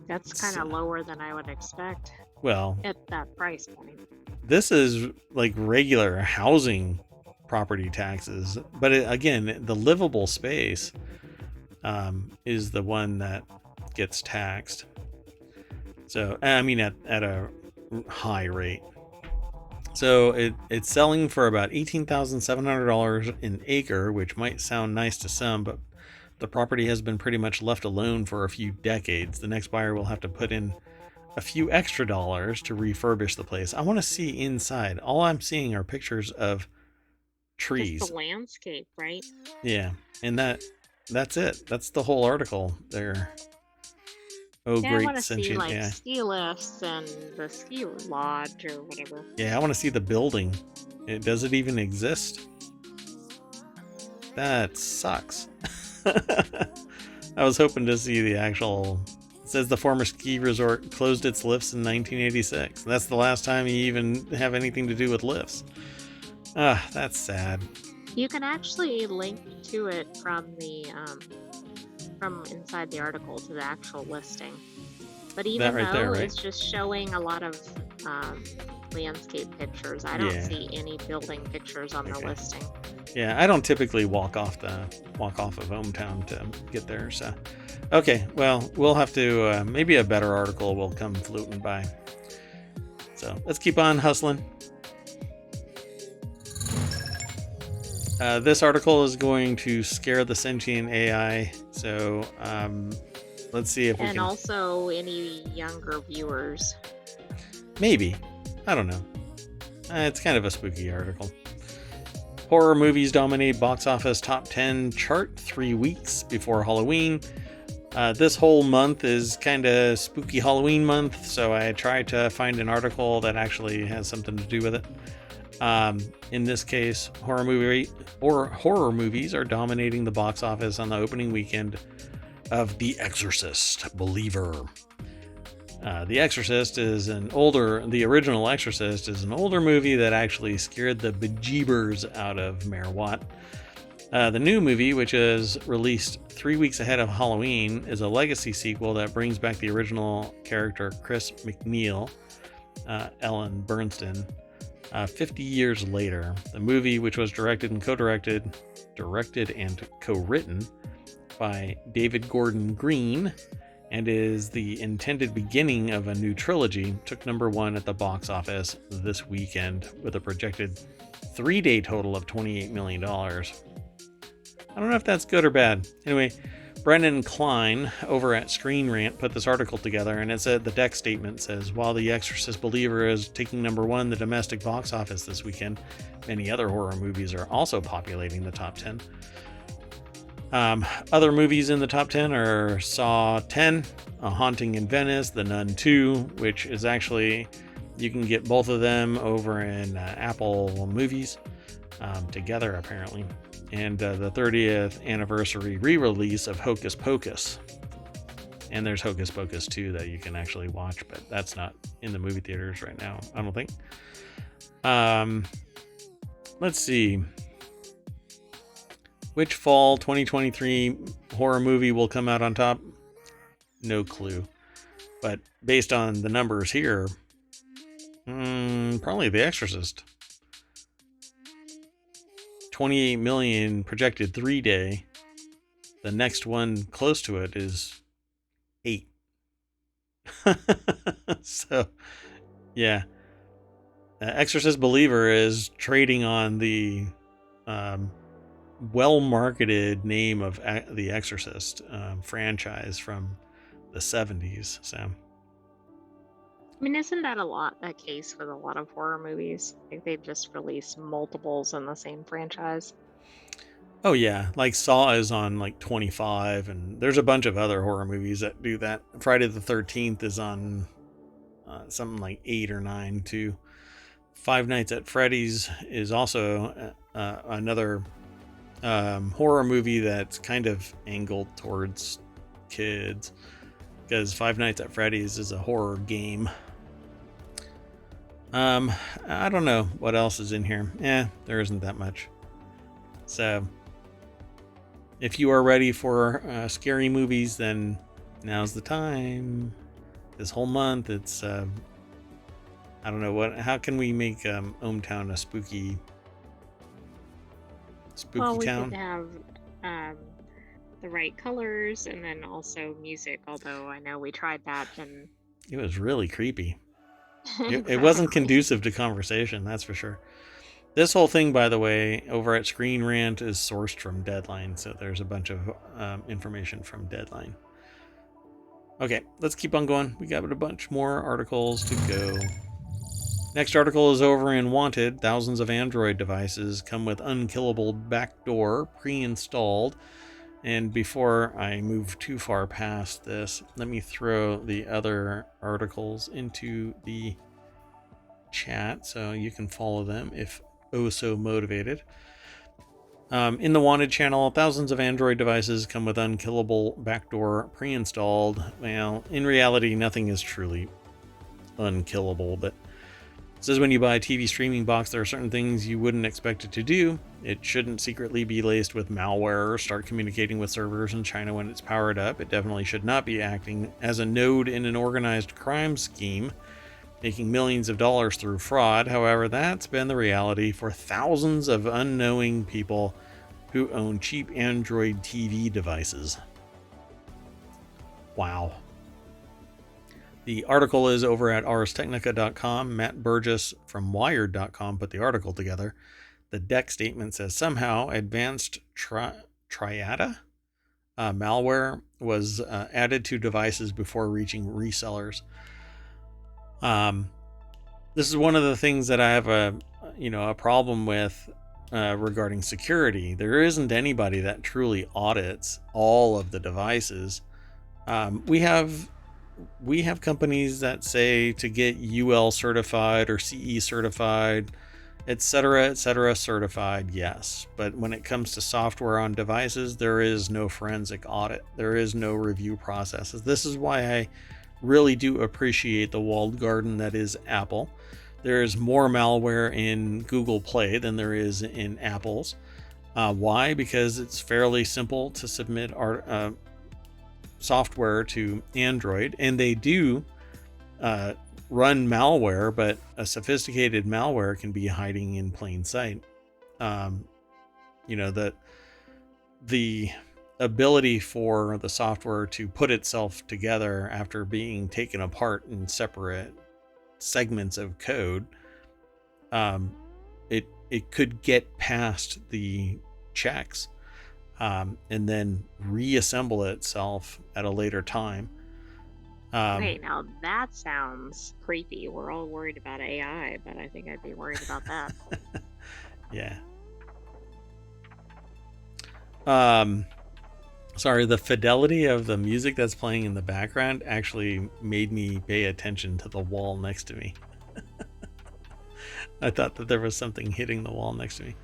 That's kind of lower than I would expect. Well, at that price point. This is like regular housing property taxes, but again, the livable space is the one that gets taxed. So, I mean, at a high rate. So it's selling for about $18,700 an acre, which might sound nice to some, but the property has been pretty much left alone for a few decades. The next buyer will have to put in a few extra dollars to refurbish the place. I want to see inside. All I'm seeing are pictures of trees. Just the landscape, right? Yeah, and that's it. That's the whole article there. Oh, yeah, great sentient AI. I want to see like ski lifts and the ski lodge or whatever. Yeah, I want to see the building. Does it even exist? That sucks. I was hoping to see the actual... It says the former ski resort closed its lifts in 1986. That's the last time you even have anything to do with lifts. That's sad. You can actually link to it from the from inside the article to the actual listing. But even though it's just showing a lot of landscape pictures, I don't see any building pictures on the listing. Yeah, I don't typically walk off of ohmTown to get there. So, okay, well, we'll have to maybe a better article will come floating by. So let's keep on hustling. This article is going to scare the sentient AI. So let's see if we can. And also any younger viewers. Maybe. I don't know. It's kind of a spooky article. Horror movies dominate box office top 10 chart 3 weeks before Halloween. This whole month is kind of spooky Halloween month, so I tried to find an article that actually has something to do with it. In this case, horror movies are dominating the box office on the opening weekend of The Exorcist Believer. The Exorcist is the original Exorcist is an older movie that actually scared the bejeebers out of Mayor Watt. The new movie, which is released 3 weeks ahead of Halloween, is a legacy sequel that brings back the original character Chris McNeil, Ellen Burstyn, 50 years later. The movie, which was directed and co-written by David Gordon Green, and is the intended beginning of a new trilogy, took number 1 at the box office this weekend with a projected 3-day total of $28 million. I don't know if that's good or bad. Anyway, Brendan Klein over at Screen Rant put this article together, and it said the deck statement says, while The Exorcist Believer is taking number 1 the domestic box office this weekend, many other horror movies are also populating the top 10. Other movies in the top 10 are Saw 10, A Haunting in Venice, The Nun 2, which is actually, you can get both of them over in Apple Movies together apparently, and the 30th anniversary re-release of Hocus Pocus. And there's Hocus Pocus 2 that you can actually watch, but that's not in the movie theaters right now, I don't think. Let's see. Which fall 2023 horror movie will come out on top? No clue. But based on the numbers here, probably The Exorcist. 28 million projected 3-day. The next one close to it is 8. So, yeah. Exorcist Believer is trading on the well-marketed name of the Exorcist franchise from the 70s. So I mean, isn't that a case with a lot of horror movies? Like they've just released multiples in the same franchise. Oh yeah, like Saw is on like 25, and there's a bunch of other horror movies that do that. Friday the 13th is on something like 8 or 9 too. Five Nights at Freddy's is also another horror movie that's kind of angled towards kids, because Five Nights at Freddy's is a horror game. I don't know what else is in here. There isn't that much. So if you are ready for scary movies, then now's the time. This whole month, it's I don't know how can we make ohmTown a spooky Well, we town? could have the right colors and then also music, although I know we tried that and It was really creepy. exactly. It wasn't conducive to conversation, that's for sure. This whole thing, by the way, over at Screen Rant is sourced from Deadline, so there's a bunch of information from Deadline. Okay, let's keep on going. We got a bunch more articles to go. Next article is over in Wanted. Thousands of Android devices come with Unkillable Backdoor pre-installed. And before I move too far past this, let me throw the other articles into the chat so you can follow them if oh so motivated. In the Wanted channel, thousands of Android devices come with Unkillable Backdoor pre-installed. Well, in reality, nothing is truly unkillable, but it says when you buy a TV streaming box, there are certain things you wouldn't expect it to do. It shouldn't secretly be laced with malware or start communicating with servers in China when it's powered up. It definitely should not be acting as a node in an organized crime scheme, making millions of dollars through fraud. However, that's been the reality for thousands of unknowing people who own cheap Android TV devices. Wow. The article is over at arstechnica.com. Matt Burgess from Wired.com put the article together. The deck statement says somehow advanced triada malware was added to devices before reaching resellers. This is one of the things that I have a problem with regarding security. There isn't anybody that truly audits all of the devices. We have companies that say to get UL certified or CE certified, etc., certified, yes. But when it comes to software on devices, there is no forensic audit. There is no review processes. This is why I really do appreciate the walled garden that is Apple. There is more malware in Google Play than there is in Apple's. Why? Because it's fairly simple to submit software to Android, and they do run malware, but a sophisticated malware can be hiding in plain sight. That the ability for the software to put itself together after being taken apart in separate segments of code, it could get past the checks and then reassemble itself at a later time. Wait, now that sounds creepy. We're all worried about AI, but I think I'd be worried about that. Yeah. Sorry, the fidelity of the music that's playing in the background actually made me pay attention to the wall next to me. I thought that there was something hitting the wall next to me.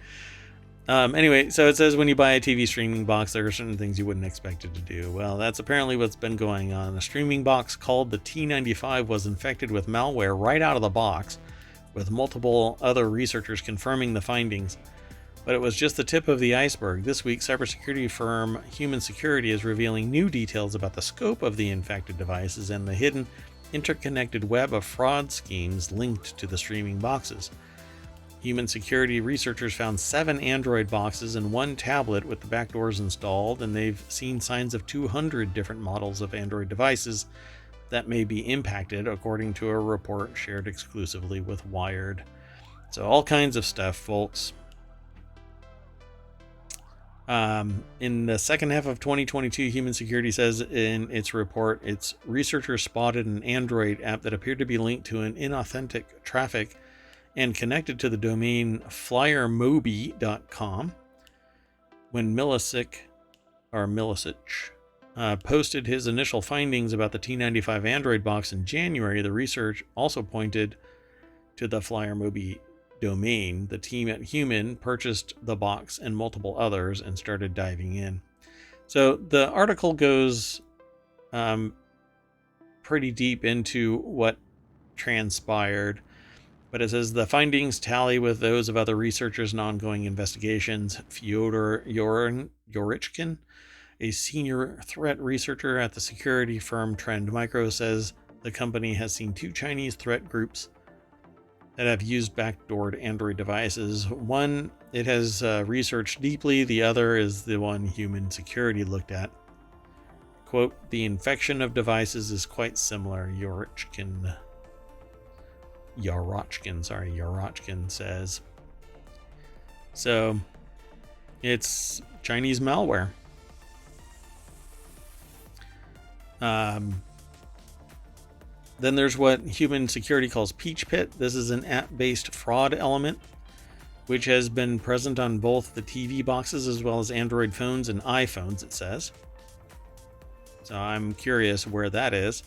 Anyway, so it says when you buy a TV streaming box, there are certain things you wouldn't expect it to do. Well, that's apparently what's been going on. A streaming box called the T95 was infected with malware right out of the box, with multiple other researchers confirming the findings. But it was just the tip of the iceberg. This week, cybersecurity firm Human Security is revealing new details about the scope of the infected devices and the hidden, interconnected web of fraud schemes linked to the streaming boxes. Human Security researchers found 7 Android boxes and 1 tablet with the backdoors installed, and they've seen signs of 200 different models of Android devices that may be impacted, according to a report shared exclusively with Wired. So all kinds of stuff, folks. In the second half of 2022, Human Security says in its report, its researchers spotted an Android app that appeared to be linked to an inauthentic traffic and connected to the domain flyermobi.com. When Milicic posted his initial findings about the T95 Android box in January, the research also pointed to the Flyermobi domain. The team at Human purchased the box and multiple others and started diving in. So the article goes pretty deep into what transpired, but it says the findings tally with those of other researchers and ongoing investigations. Fyodor Yorichkin, a senior threat researcher at the security firm Trend Micro, says the company has seen 2 Chinese threat groups that have used backdoored Android devices. One it has researched deeply, the other is the one Human Security looked at. Quote, the infection of devices is quite similar, Yorichkin says. So, it's Chinese malware. Then there's what Human Security calls Peach Pit. This is an app-based fraud element, which has been present on both the TV boxes as well as Android phones and iPhones, it says. So I'm curious where that is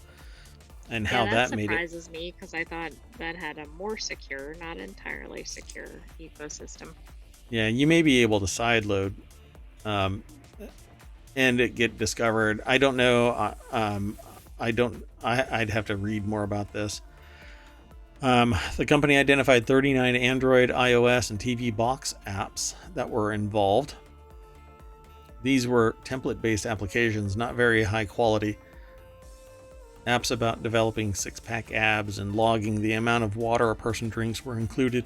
and how that made it. That surprises me because I thought that had a more secure, not entirely secure ecosystem. Yeah, you may be able to sideload and it get discovered. I don't know. I'd have to read more about this. The company identified 39 Android, iOS, and TV box apps that were involved. These were template-based applications, not very high quality. Apps about developing six-pack abs and logging the amount of water a person drinks were included.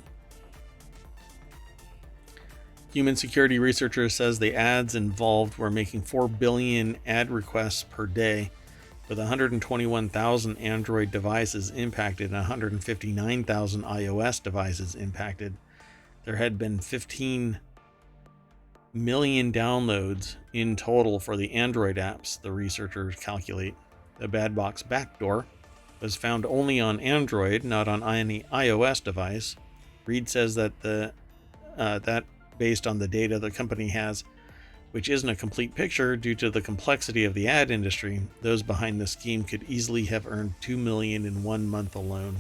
Human Security researchers says the ads involved were making 4 billion ad requests per day, with 121,000 Android devices impacted and 159,000 iOS devices impacted. There had been 15 million downloads in total for the Android apps, the researchers calculate. The bad box Backdoor was found only on Android, not on any iOS device. Reed says that that based on the data the company has, which isn't a complete picture due to the complexity of the ad industry, those behind the scheme could easily have earned $2 million in 1 month alone.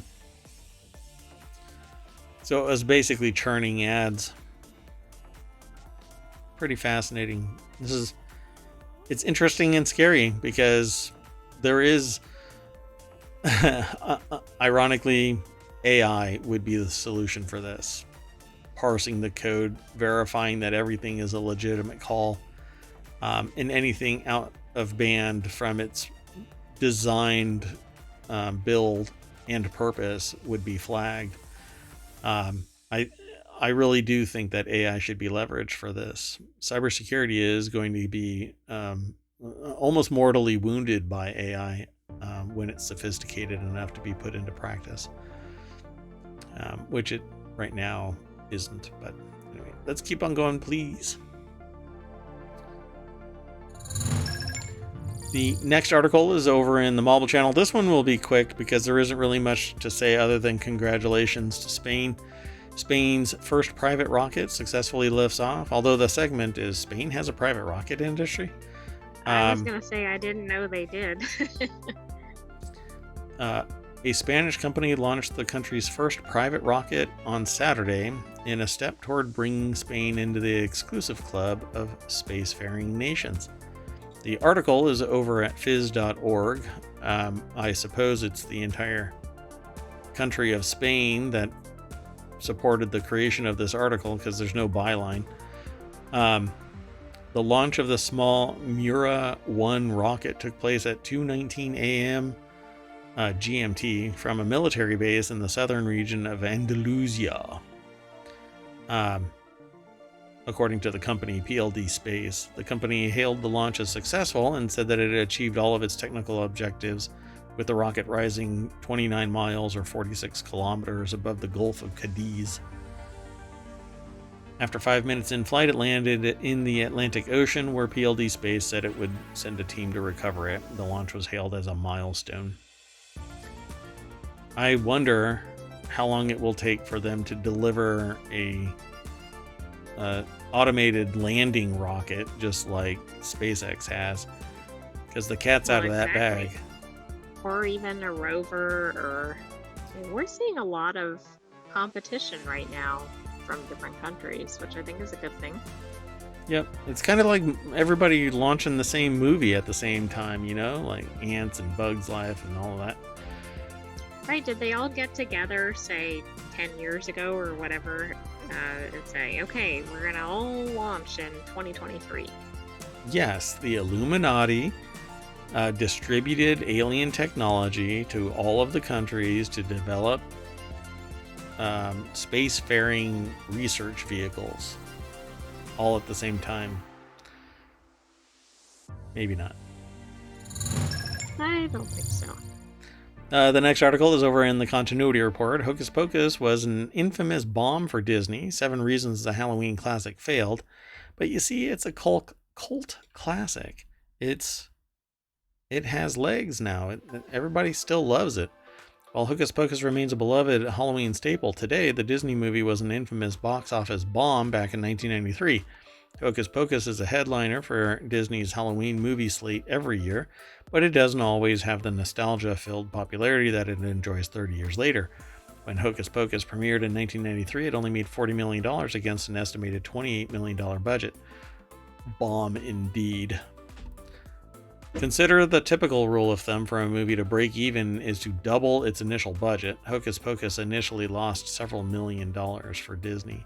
So it was basically churning ads. Pretty fascinating. It's interesting and scary because there is, ironically, AI would be the solution for this. Parsing the code, verifying that everything is a legitimate call, and anything out of band from its designed build and purpose would be flagged. I really do think that AI should be leveraged for this. Cybersecurity is going to be almost mortally wounded by AI when it's sophisticated enough to be put into practice, which it right now isn't. But anyway, let's keep on going, please. The next article is over in the Marble channel. This one will be quick because there isn't really much to say other than congratulations to Spain. Spain's first private rocket successfully lifts off, although the segment is Spain has a private rocket industry. I was going to say, I didn't know they did. A Spanish company launched the country's first private rocket on Saturday in a step toward bringing Spain into the exclusive club of spacefaring nations. The article is over at phys.org. I suppose it's the entire country of Spain that supported the creation of this article because there's no byline. The launch of the small Mura 1 rocket took place at 2:19 a.m. GMT from a military base in the southern region of Andalusia. According to the company PLD Space, the company hailed the launch as successful and said that it had achieved all of its technical objectives, with the rocket rising 29 miles or 46 kilometers above the Gulf of Cadiz. After 5 minutes in flight, it landed in the Atlantic Ocean, where PLD Space said it would send a team to recover it. The launch was hailed as a milestone. I wonder how long it will take for them to deliver a automated landing rocket, just like SpaceX has, because the cat's out of that bag. Or even a rover, or we're seeing a lot of competition right now from different countries, which I think is a good thing. Yep, it's kind of like everybody launching the same movie at the same time, like Ants and Bugs Life and all of that. Right, did they all get together, say, 10 years ago or whatever, and say, okay, we're going to all launch in 2023? Yes, the Illuminati distributed alien technology to all of the countries to develop spacefaring research vehicles all at the same time. Maybe not. I don't think so. The next article is over in the Continuity Report. Hocus Pocus was an infamous bomb for Disney. 7 reasons the Halloween classic failed. But you see, it's a cult classic. It has legs now. Everybody still loves it. While Hocus Pocus remains a beloved Halloween staple today, the Disney movie was an infamous box office bomb back in 1993. Hocus Pocus is a headliner for Disney's Halloween movie slate every year, but it doesn't always have the nostalgia-filled popularity that it enjoys 30 years later. When Hocus Pocus premiered in 1993, it only made $40 million against an estimated $28 million budget. Bomb indeed. Consider the typical rule of thumb for a movie to break even is to double its initial budget. Hocus Pocus initially lost several $million for Disney.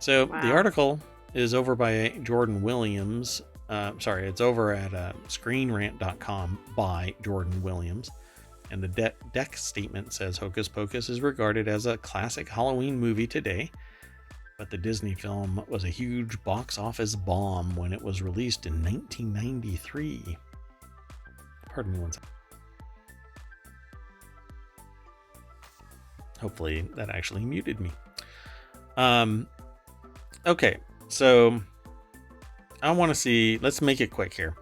So wow. The article is over by Jordan Williams. It's over at screenrant.com by Jordan Williams. And the deck statement says Hocus Pocus is regarded as a classic Halloween movie today, but the Disney film was a huge box office bomb when it was released in 1993. Pardon me one second. Hopefully that actually muted me. Okay, so I want to see, let's make it quick here.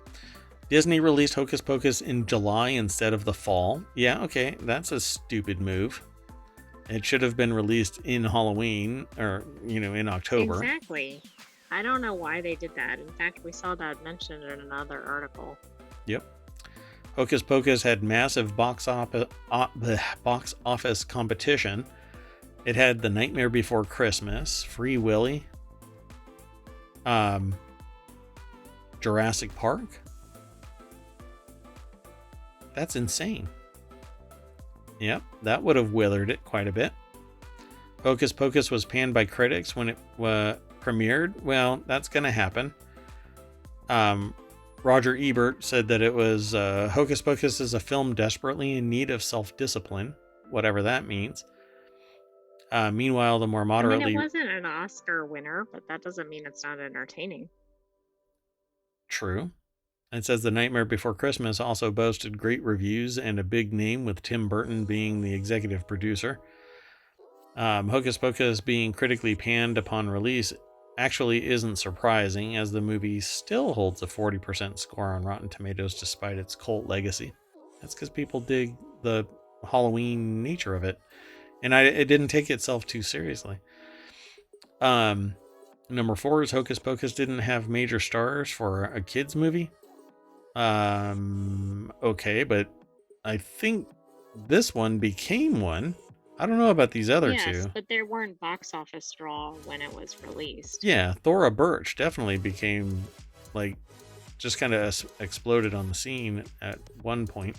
Disney released Hocus Pocus in July instead of the fall. Yeah, okay, that's a stupid move. It should have been released in Halloween or, in October. Exactly. I don't know why they did that. In fact, we saw that mentioned in another article. Yep. Hocus Pocus had massive box office competition. It had The Nightmare Before Christmas, Free Willy, Jurassic Park. That's insane. Yep, that would have withered it quite a bit. Hocus Pocus was panned by critics when it premiered. Well, that's going to happen. Roger Ebert said that it was Hocus Pocus is a film desperately in need of self-discipline, whatever that means. Meanwhile, the more moderately... it wasn't an Oscar winner, but that doesn't mean it's not entertaining. True. It says The Nightmare Before Christmas also boasted great reviews and a big name, with Tim Burton being the executive producer. Hocus Pocus being critically panned upon release actually isn't surprising, as the movie still holds a 40% score on Rotten Tomatoes despite its cult legacy. That's because people dig the Halloween nature of it, and it didn't take itself too seriously. Number 4 is Hocus Pocus didn't have major stars for a kids movie. Okay, but I think this one became one. I don't know about these other two. Yes, but there weren't box office draw when it was released. Yeah, Thora Birch definitely became, just kind of exploded on the scene at one point.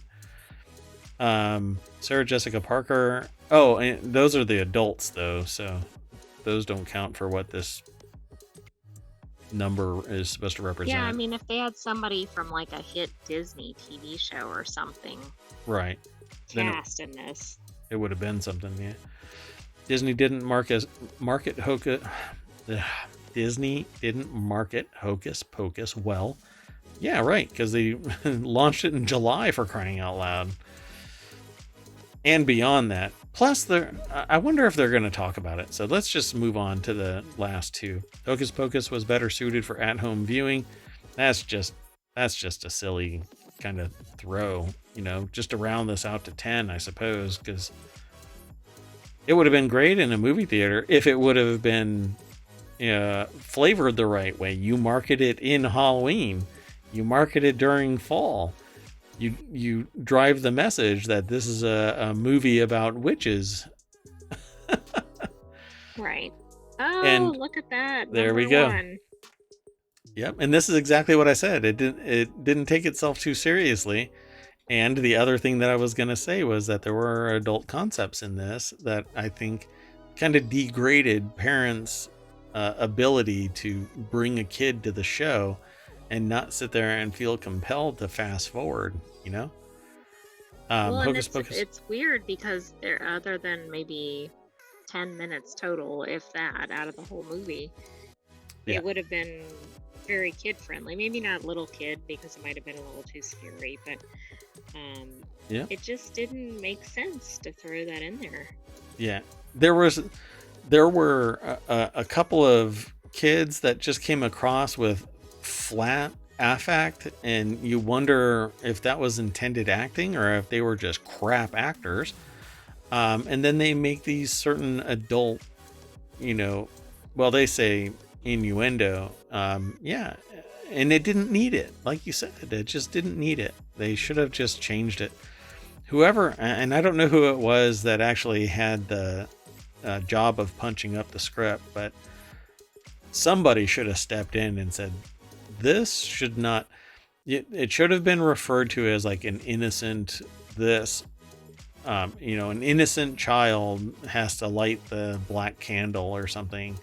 Sarah Jessica Parker. Oh, and those are the adults, though, so those don't count for what this number is supposed to represent. Yeah, I mean, if they had somebody from a hit Disney TV show or something, right, cast in this, it would have been something. Yeah, Disney didn't market Hocus. Disney didn't market Hocus Pocus well. Yeah, right, because they launched it in July, for crying out loud. And beyond that, Plus, I wonder if they're going to talk about it. So let's just move on to the last two. Hocus Pocus was better suited for at-home viewing. That's just a silly kind of throw, just to round this out to 10, I suppose, because it would have been great in a movie theater if it would have been flavored the right way. You market it in Halloween. You market it during fall. You drive the message that this is a movie about witches. Right. Oh, look at that. There we go. 1. Yep. And this is exactly what I said. It didn't take itself too seriously. And the other thing that I was going to say was that there were adult concepts in this that I think kind of degraded parents' ability to bring a kid to the show and not sit there and feel compelled to fast forward, Well, Hocus Pocus. It's weird because other than maybe 10 minutes total, if that, out of the whole movie, it would have been very kid friendly. Maybe not little kid because it might have been a little too scary, but it just didn't make sense to throw that in there. Yeah, there were a couple of kids that just came across with flat affect, and you wonder if that was intended acting or if they were just crap actors. And then they make these certain adult, they say innuendo. And it didn't need it. Like you said, it just didn't need it. They should have just changed it. Whoever, and I don't know who it was that actually had the job of punching up the script, but somebody should have stepped in and said, this should not, it should have been referred to as like an innocent, an innocent child has to light the black candle or something.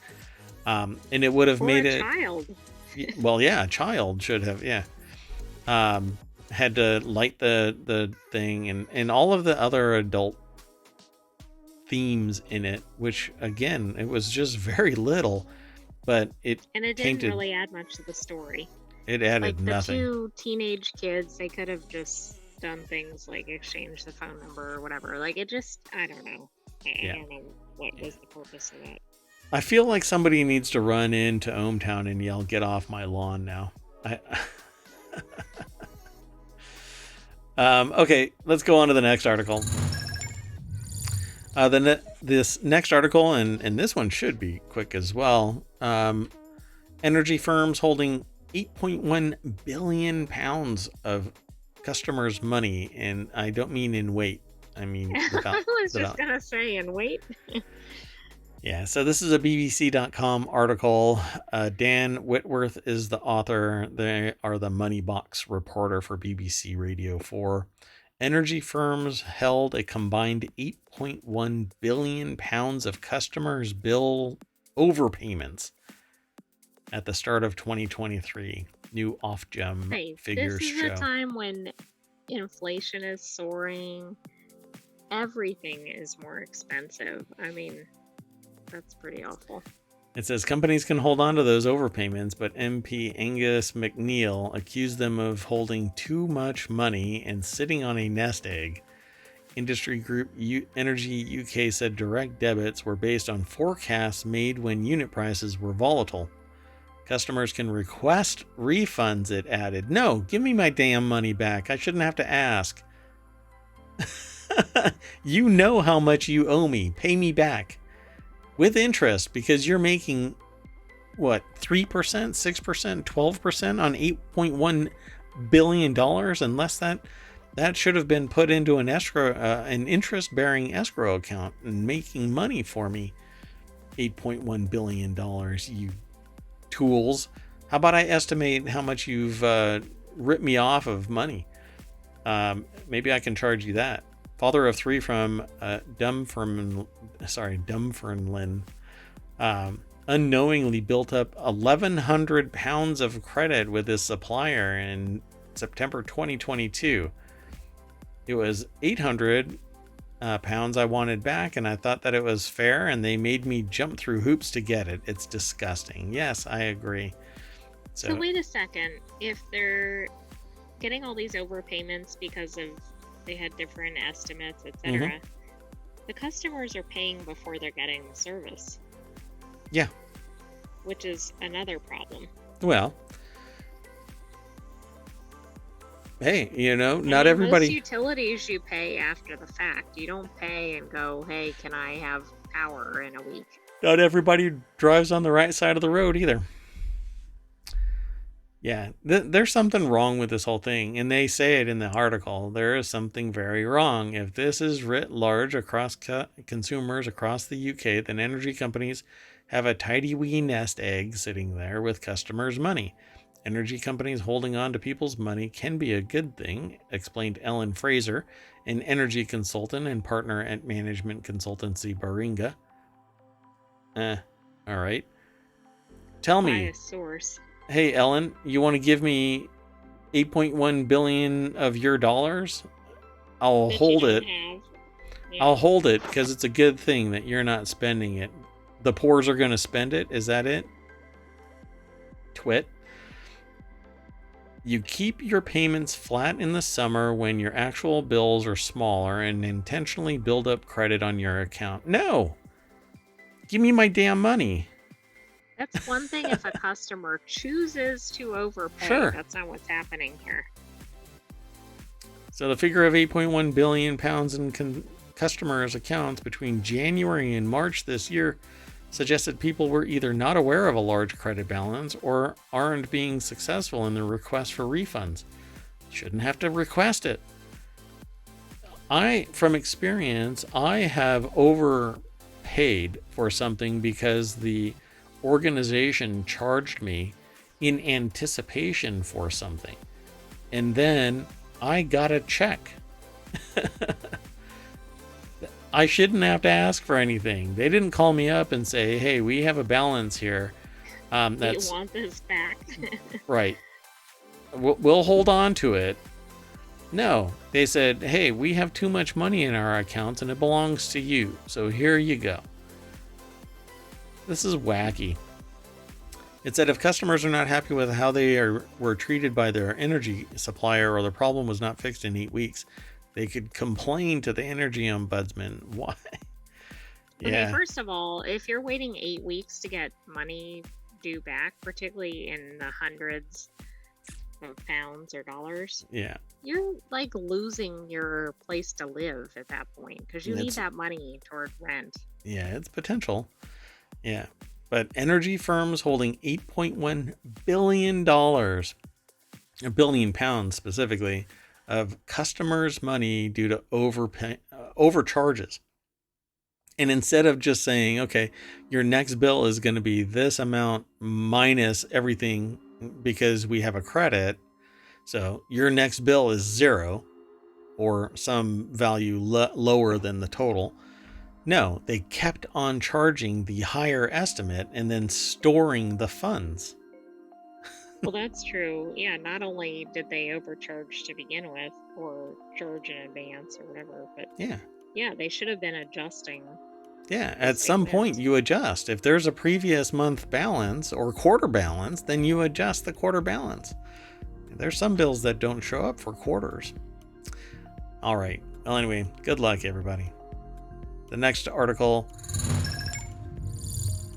And it would have made it. Child. Well, yeah, a child should have, had to light the thing and all of the other adult themes in it, which again, it was just very little. But it didn't really add much to the story. It added nothing. The two teenage kids, they could have just done things like exchange the phone number or whatever. Like it just, I don't know. I don't know what was the purpose of that. I feel like somebody needs to run into ohmTown and yell, "Get off my lawn now." Okay, let's go on to the next article. This next article, and this one should be quick as well. Energy firms holding 8.1 billion pounds of customers' money, and I don't mean in weight. I mean without. I was just gonna say in weight. Yeah, so this is a BBC.com article. Dan Whitworth is the author. They are the money box reporter for BBC Radio 4. Energy firms held a combined 8.1 billion pounds of customers' bill overpayments at the start of 2023. New Ofgem figures this is show. a time when inflation is soaring. Everything is more expensive. I mean, that's pretty awful. It says companies can hold on to those overpayments, but MP Angus McNeil accused them of holding too much money and sitting on a nest egg. Industry group Energy UK said direct debits were based on forecasts made when unit prices were volatile. Customers can request refunds, it added. No, give me my damn money back. I shouldn't have to ask. You know how much you owe me. Pay me back. With interest, because you're making, 3%, 6%, 12% on $8.1 billion, unless that should have been put into an interest-bearing escrow account and making money for me. $8.1 billion, you tools. How about I estimate how much you've ripped me off of money? Maybe I can charge you that. Father of three from Dunfermline, unknowingly built up 1,100 pounds of credit with his supplier in September 2022. It was 800 pounds I wanted back, and I thought that it was fair, and they made me jump through hoops to get it. It's disgusting. Yes, I agree. So wait a second. If they're getting all these overpayments because of they had different estimates, etc. The customers are paying before they're getting the service. Yeah. Which is another problem. Well, hey, not everybody. Most utilities you pay after the fact. You don't pay and go, hey, can I have power in a week? Not everybody drives on the right side of the road either. Yeah, there's something wrong with this whole thing. And they say it in the article. There is something very wrong. If this is writ large across consumers across the UK, then energy companies have a tidy wee nest egg sitting there with customers' money. Energy companies holding on to people's money can be a good thing, explained Ellen Fraser, an energy consultant and partner at management consultancy Baringa. All right. Tell me. By a source. Hey, Ellen, you want to give me 8.1 billion of your dollars? I'll hold it. Yeah. I'll hold it because it's a good thing that you're not spending it. The poors are going to spend it. Is that it? Twit. You keep your payments flat in the summer when your actual bills are smaller and intentionally build up credit on your account. No! Give me my damn money. That's one thing if a customer chooses to overpay. Sure. That's not what's happening here. So the figure of 8.1 billion pounds in customers' accounts between January and March this year suggested people were either not aware of a large credit balance or aren't being successful in their request for refunds. Shouldn't have to request it. From experience, I have overpaid for something because the organization charged me in anticipation for something. And then I got a check. I shouldn't have to ask for anything. They didn't call me up and say, hey, we have a balance here. You want this back? Right. We'll hold on to it. No, they said, hey, we have too much money in our accounts and it belongs to you. So here you go. This is wacky. It said if customers are not happy with how they were treated by their energy supplier or the problem was not fixed in 8 weeks, they could complain to the energy ombudsman. Why? Okay, first of all, if you're waiting 8 weeks to get money due back, particularly in the hundreds of pounds or dollars, you're like losing your place to live at that point because you need that money toward rent. Yeah, it's potential. Yeah. But energy firms holding $8.1 billion, a billion pounds specifically, of customers' money due to overcharges. And instead of just saying, okay, your next bill is going to be this amount minus everything because we have a credit. So your next bill is 0 or some value lower than the total. No, they kept on charging the higher estimate and then storing the funds. Well, that's true. Yeah, not only did they overcharge to begin with or charge in advance or whatever, but yeah, they should have been adjusting. Yeah, at some point you adjust. If there's a previous month balance or quarter balance, then you adjust the quarter balance. There's some bills that don't show up for quarters. All right. Well, anyway, good luck, everybody. The next article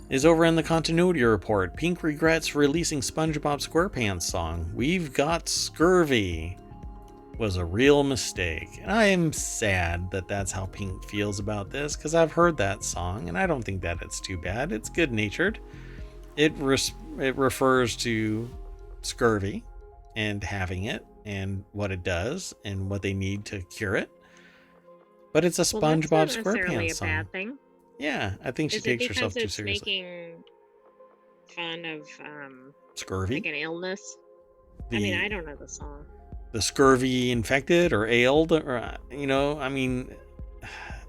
is over in the continuity report. Pink regrets releasing Spongebob SquarePants song. We've got Scurvy. Was a real mistake. And I am sad that that's how Pink feels about this because I've heard that song and I don't think that it's too bad. It's good natured. It refers to scurvy and having it and what it does and what they need to cure it. But it's a Spongebob SquarePants song. That's not necessarily a bad thing. Yeah, I think she takes herself too seriously. Making fun of scurvy, like an illness. I mean, I don't know the song. The scurvy infected or ailed, or I mean,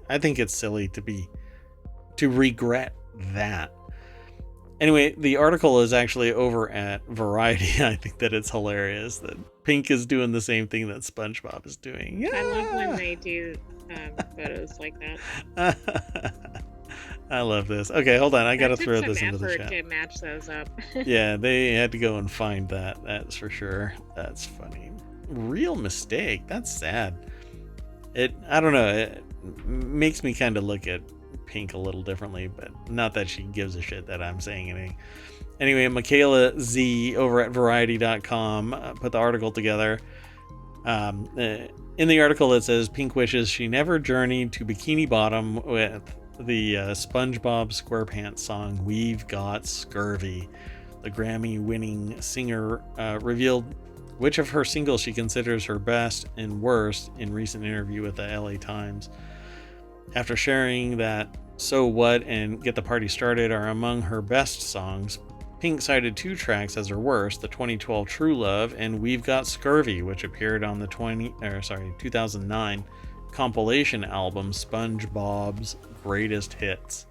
I think it's silly to regret that. Anyway, the article is actually over at Variety. I think that it's hilarious that Pink is doing the same thing that SpongeBob is doing. Yeah. I love when they do photos like that. I love this. Okay, hold on. I got to throw this into the chat. To match those up. Yeah, they had to go and find that. That's for sure. That's funny. Real mistake. That's sad. I don't know. makes me kind of look at Pink a little differently, but not that she gives a shit that I'm saying anything. Anyway, Michaela Z over at Variety.com put the article together. In the article, it says Pink wishes she never journeyed to Bikini Bottom with the Spongebob SquarePants song "We've Got Scurvy." The Grammy-winning singer revealed which of her singles she considers her best and worst in recent interview with the LA Times. After sharing that "So What" and "Get the Party Started" are among her best songs, Pink cited 2 tracks as her worst, the 2012 True Love and "We've Got Scurvy," which appeared on the 2009 compilation album SpongeBob's Greatest Hits.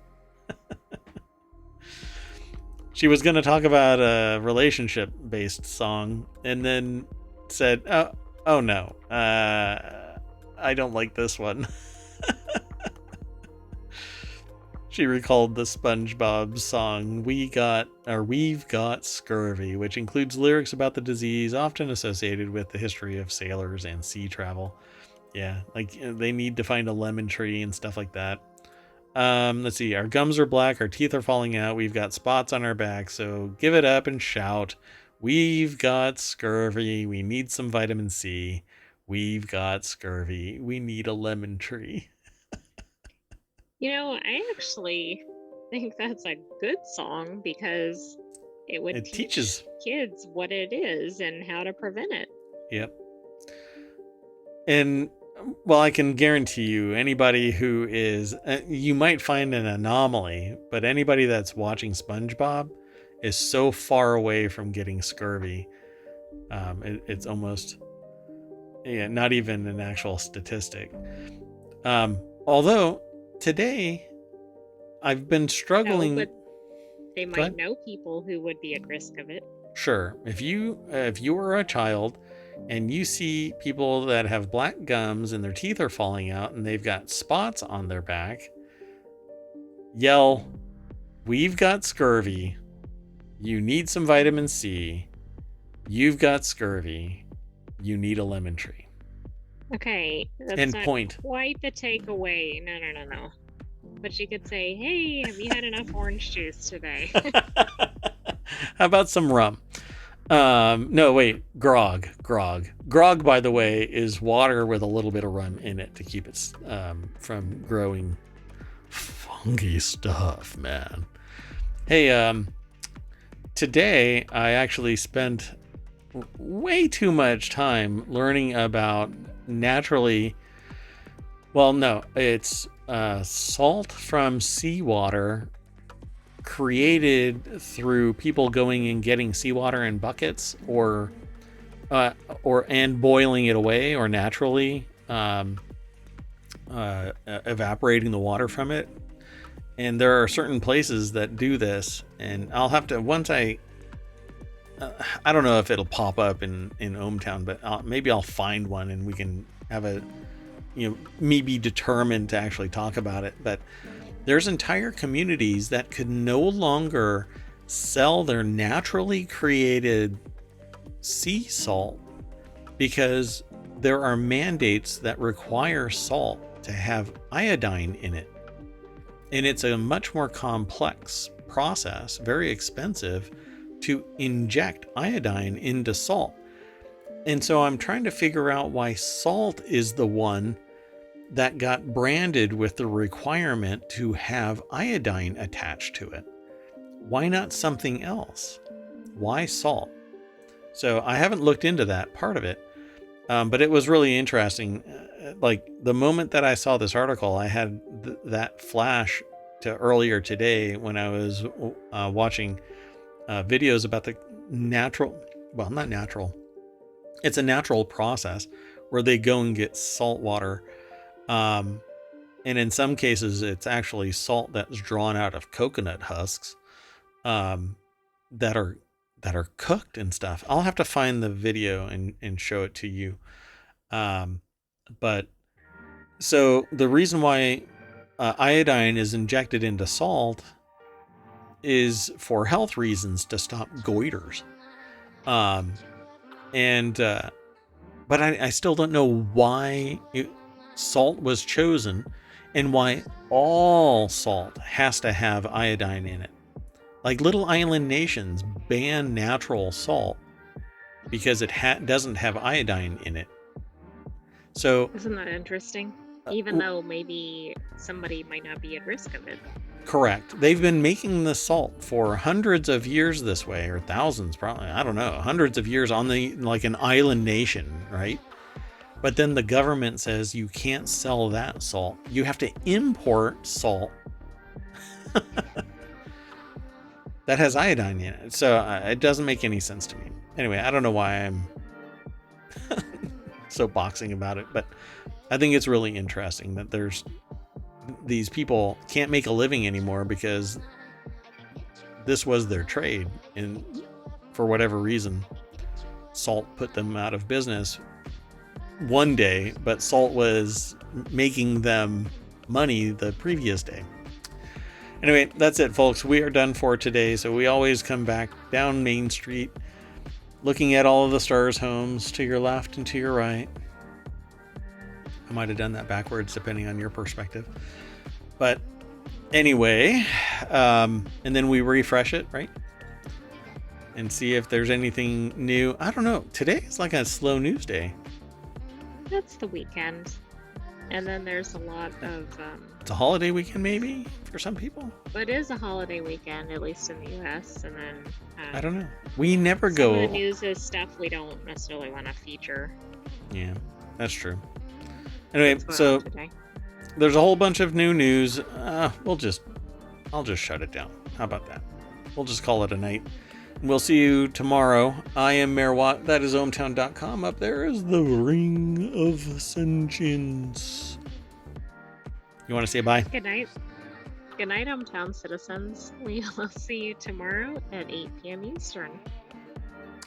She was going to talk about a relationship-based song and then said, oh no, I don't like this one. She recalled the SpongeBob song We've Got Scurvy, which includes lyrics about the disease often associated with the history of sailors and sea travel. Yeah, like they need to find a lemon tree and stuff like that. Let's see. Our gums are black, our teeth are falling out, we've got spots on our back, so give it up and shout. We've got scurvy, we need some vitamin C. We've got scurvy, we need a lemon tree. I actually think that's a good song because it teaches kids what it is and how to prevent it. Yep. And, well, I can guarantee you, anybody who is, you might find an anomaly, but anybody that's watching SpongeBob is so far away from getting scurvy. It's almost, not even an actual statistic. Although, today, I've been struggling. No, but they might know people who would be at risk of it. Sure. If you are a child and you see people that have black gums and their teeth are falling out and they've got spots on their back, yell, "We've got scurvy. You need some vitamin C. You've got scurvy. You need a lemon tree." Okay, that's and not point. Quite the takeaway. No. But you could say, "Hey, have you had enough orange juice today?" How about some rum? No, wait, grog. Grog, by the way, is water with a little bit of rum in it to keep it from growing funky stuff, man. Hey, today I actually spent way too much time learning about it's salt from seawater created through people going and getting seawater in buckets or boiling it away or naturally evaporating the water from it. And there are certain places that do this, and I'll have to, once I don't know if it'll pop up in ohmTown, but maybe I'll find one and we can have me be determined to actually talk about it. But there's entire communities that could no longer sell their naturally created sea salt because there are mandates that require salt to have iodine in it. And it's a much more complex process, very expensive, to inject iodine into salt. And so I'm trying to figure out why salt is the one that got branded with the requirement to have iodine attached to it. Why not something else? Why salt? So I haven't looked into that part of it, but it was really interesting. Like the moment that I saw this article, I had that flash to earlier today when I was watching videos about the it's a natural process where they go and get salt water. And in some cases, it's actually salt that's drawn out of coconut husks that are cooked and stuff. I'll have to find the video and show it to you. But so the reason why iodine is injected into salt is for health reasons, to stop goiters. But I still don't know why salt was chosen and why all salt has to have iodine in it. Like little island nations ban natural salt because it doesn't have iodine in it. So isn't that interesting? Even though maybe somebody might not be at risk of it. Correct. They've been making the salt for hundreds of years this way, or thousands probably. I don't know. Hundreds of years on like an island nation, right? But then the government says you can't sell that salt. You have to import salt that has iodine in it. So it doesn't make any sense to me. Anyway, I don't know why I'm so boxing about it, but I think it's really interesting that there's these people can't make a living anymore because this was their trade, and for whatever reason, salt put them out of business one day, but salt was making them money the previous day. Anyway, that's it, folks. We are done for today. So we always come back down Main Street, looking at all of the stars' homes to your left and to your right. I might have done that backwards depending on your perspective. But anyway, and then we refresh it, right? And see if there's anything new. I don't know. Today is like a slow news day. It's the weekend. And then there's a lot of... it's a holiday weekend maybe for some people. But it is a holiday weekend, at least in the US. And then... I don't know. We never some go... of the news is stuff we don't necessarily want to feature. Yeah, that's true. Anyway, so there's a whole bunch of new news. I'll just shut it down. How about that? We'll just call it a night. We'll see you tomorrow. I am Mayor Watt. That is ohmTown.com. Up there is the Ring of Sentience. You want to say bye? Good night. Good night, ohmTown citizens. We will see you tomorrow at 8 p.m. Eastern.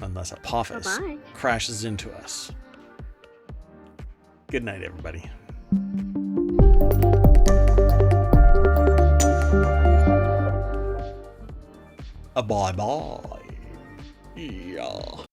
Unless Apophis crashes into us. Good night, everybody. Bye-bye. Yeah.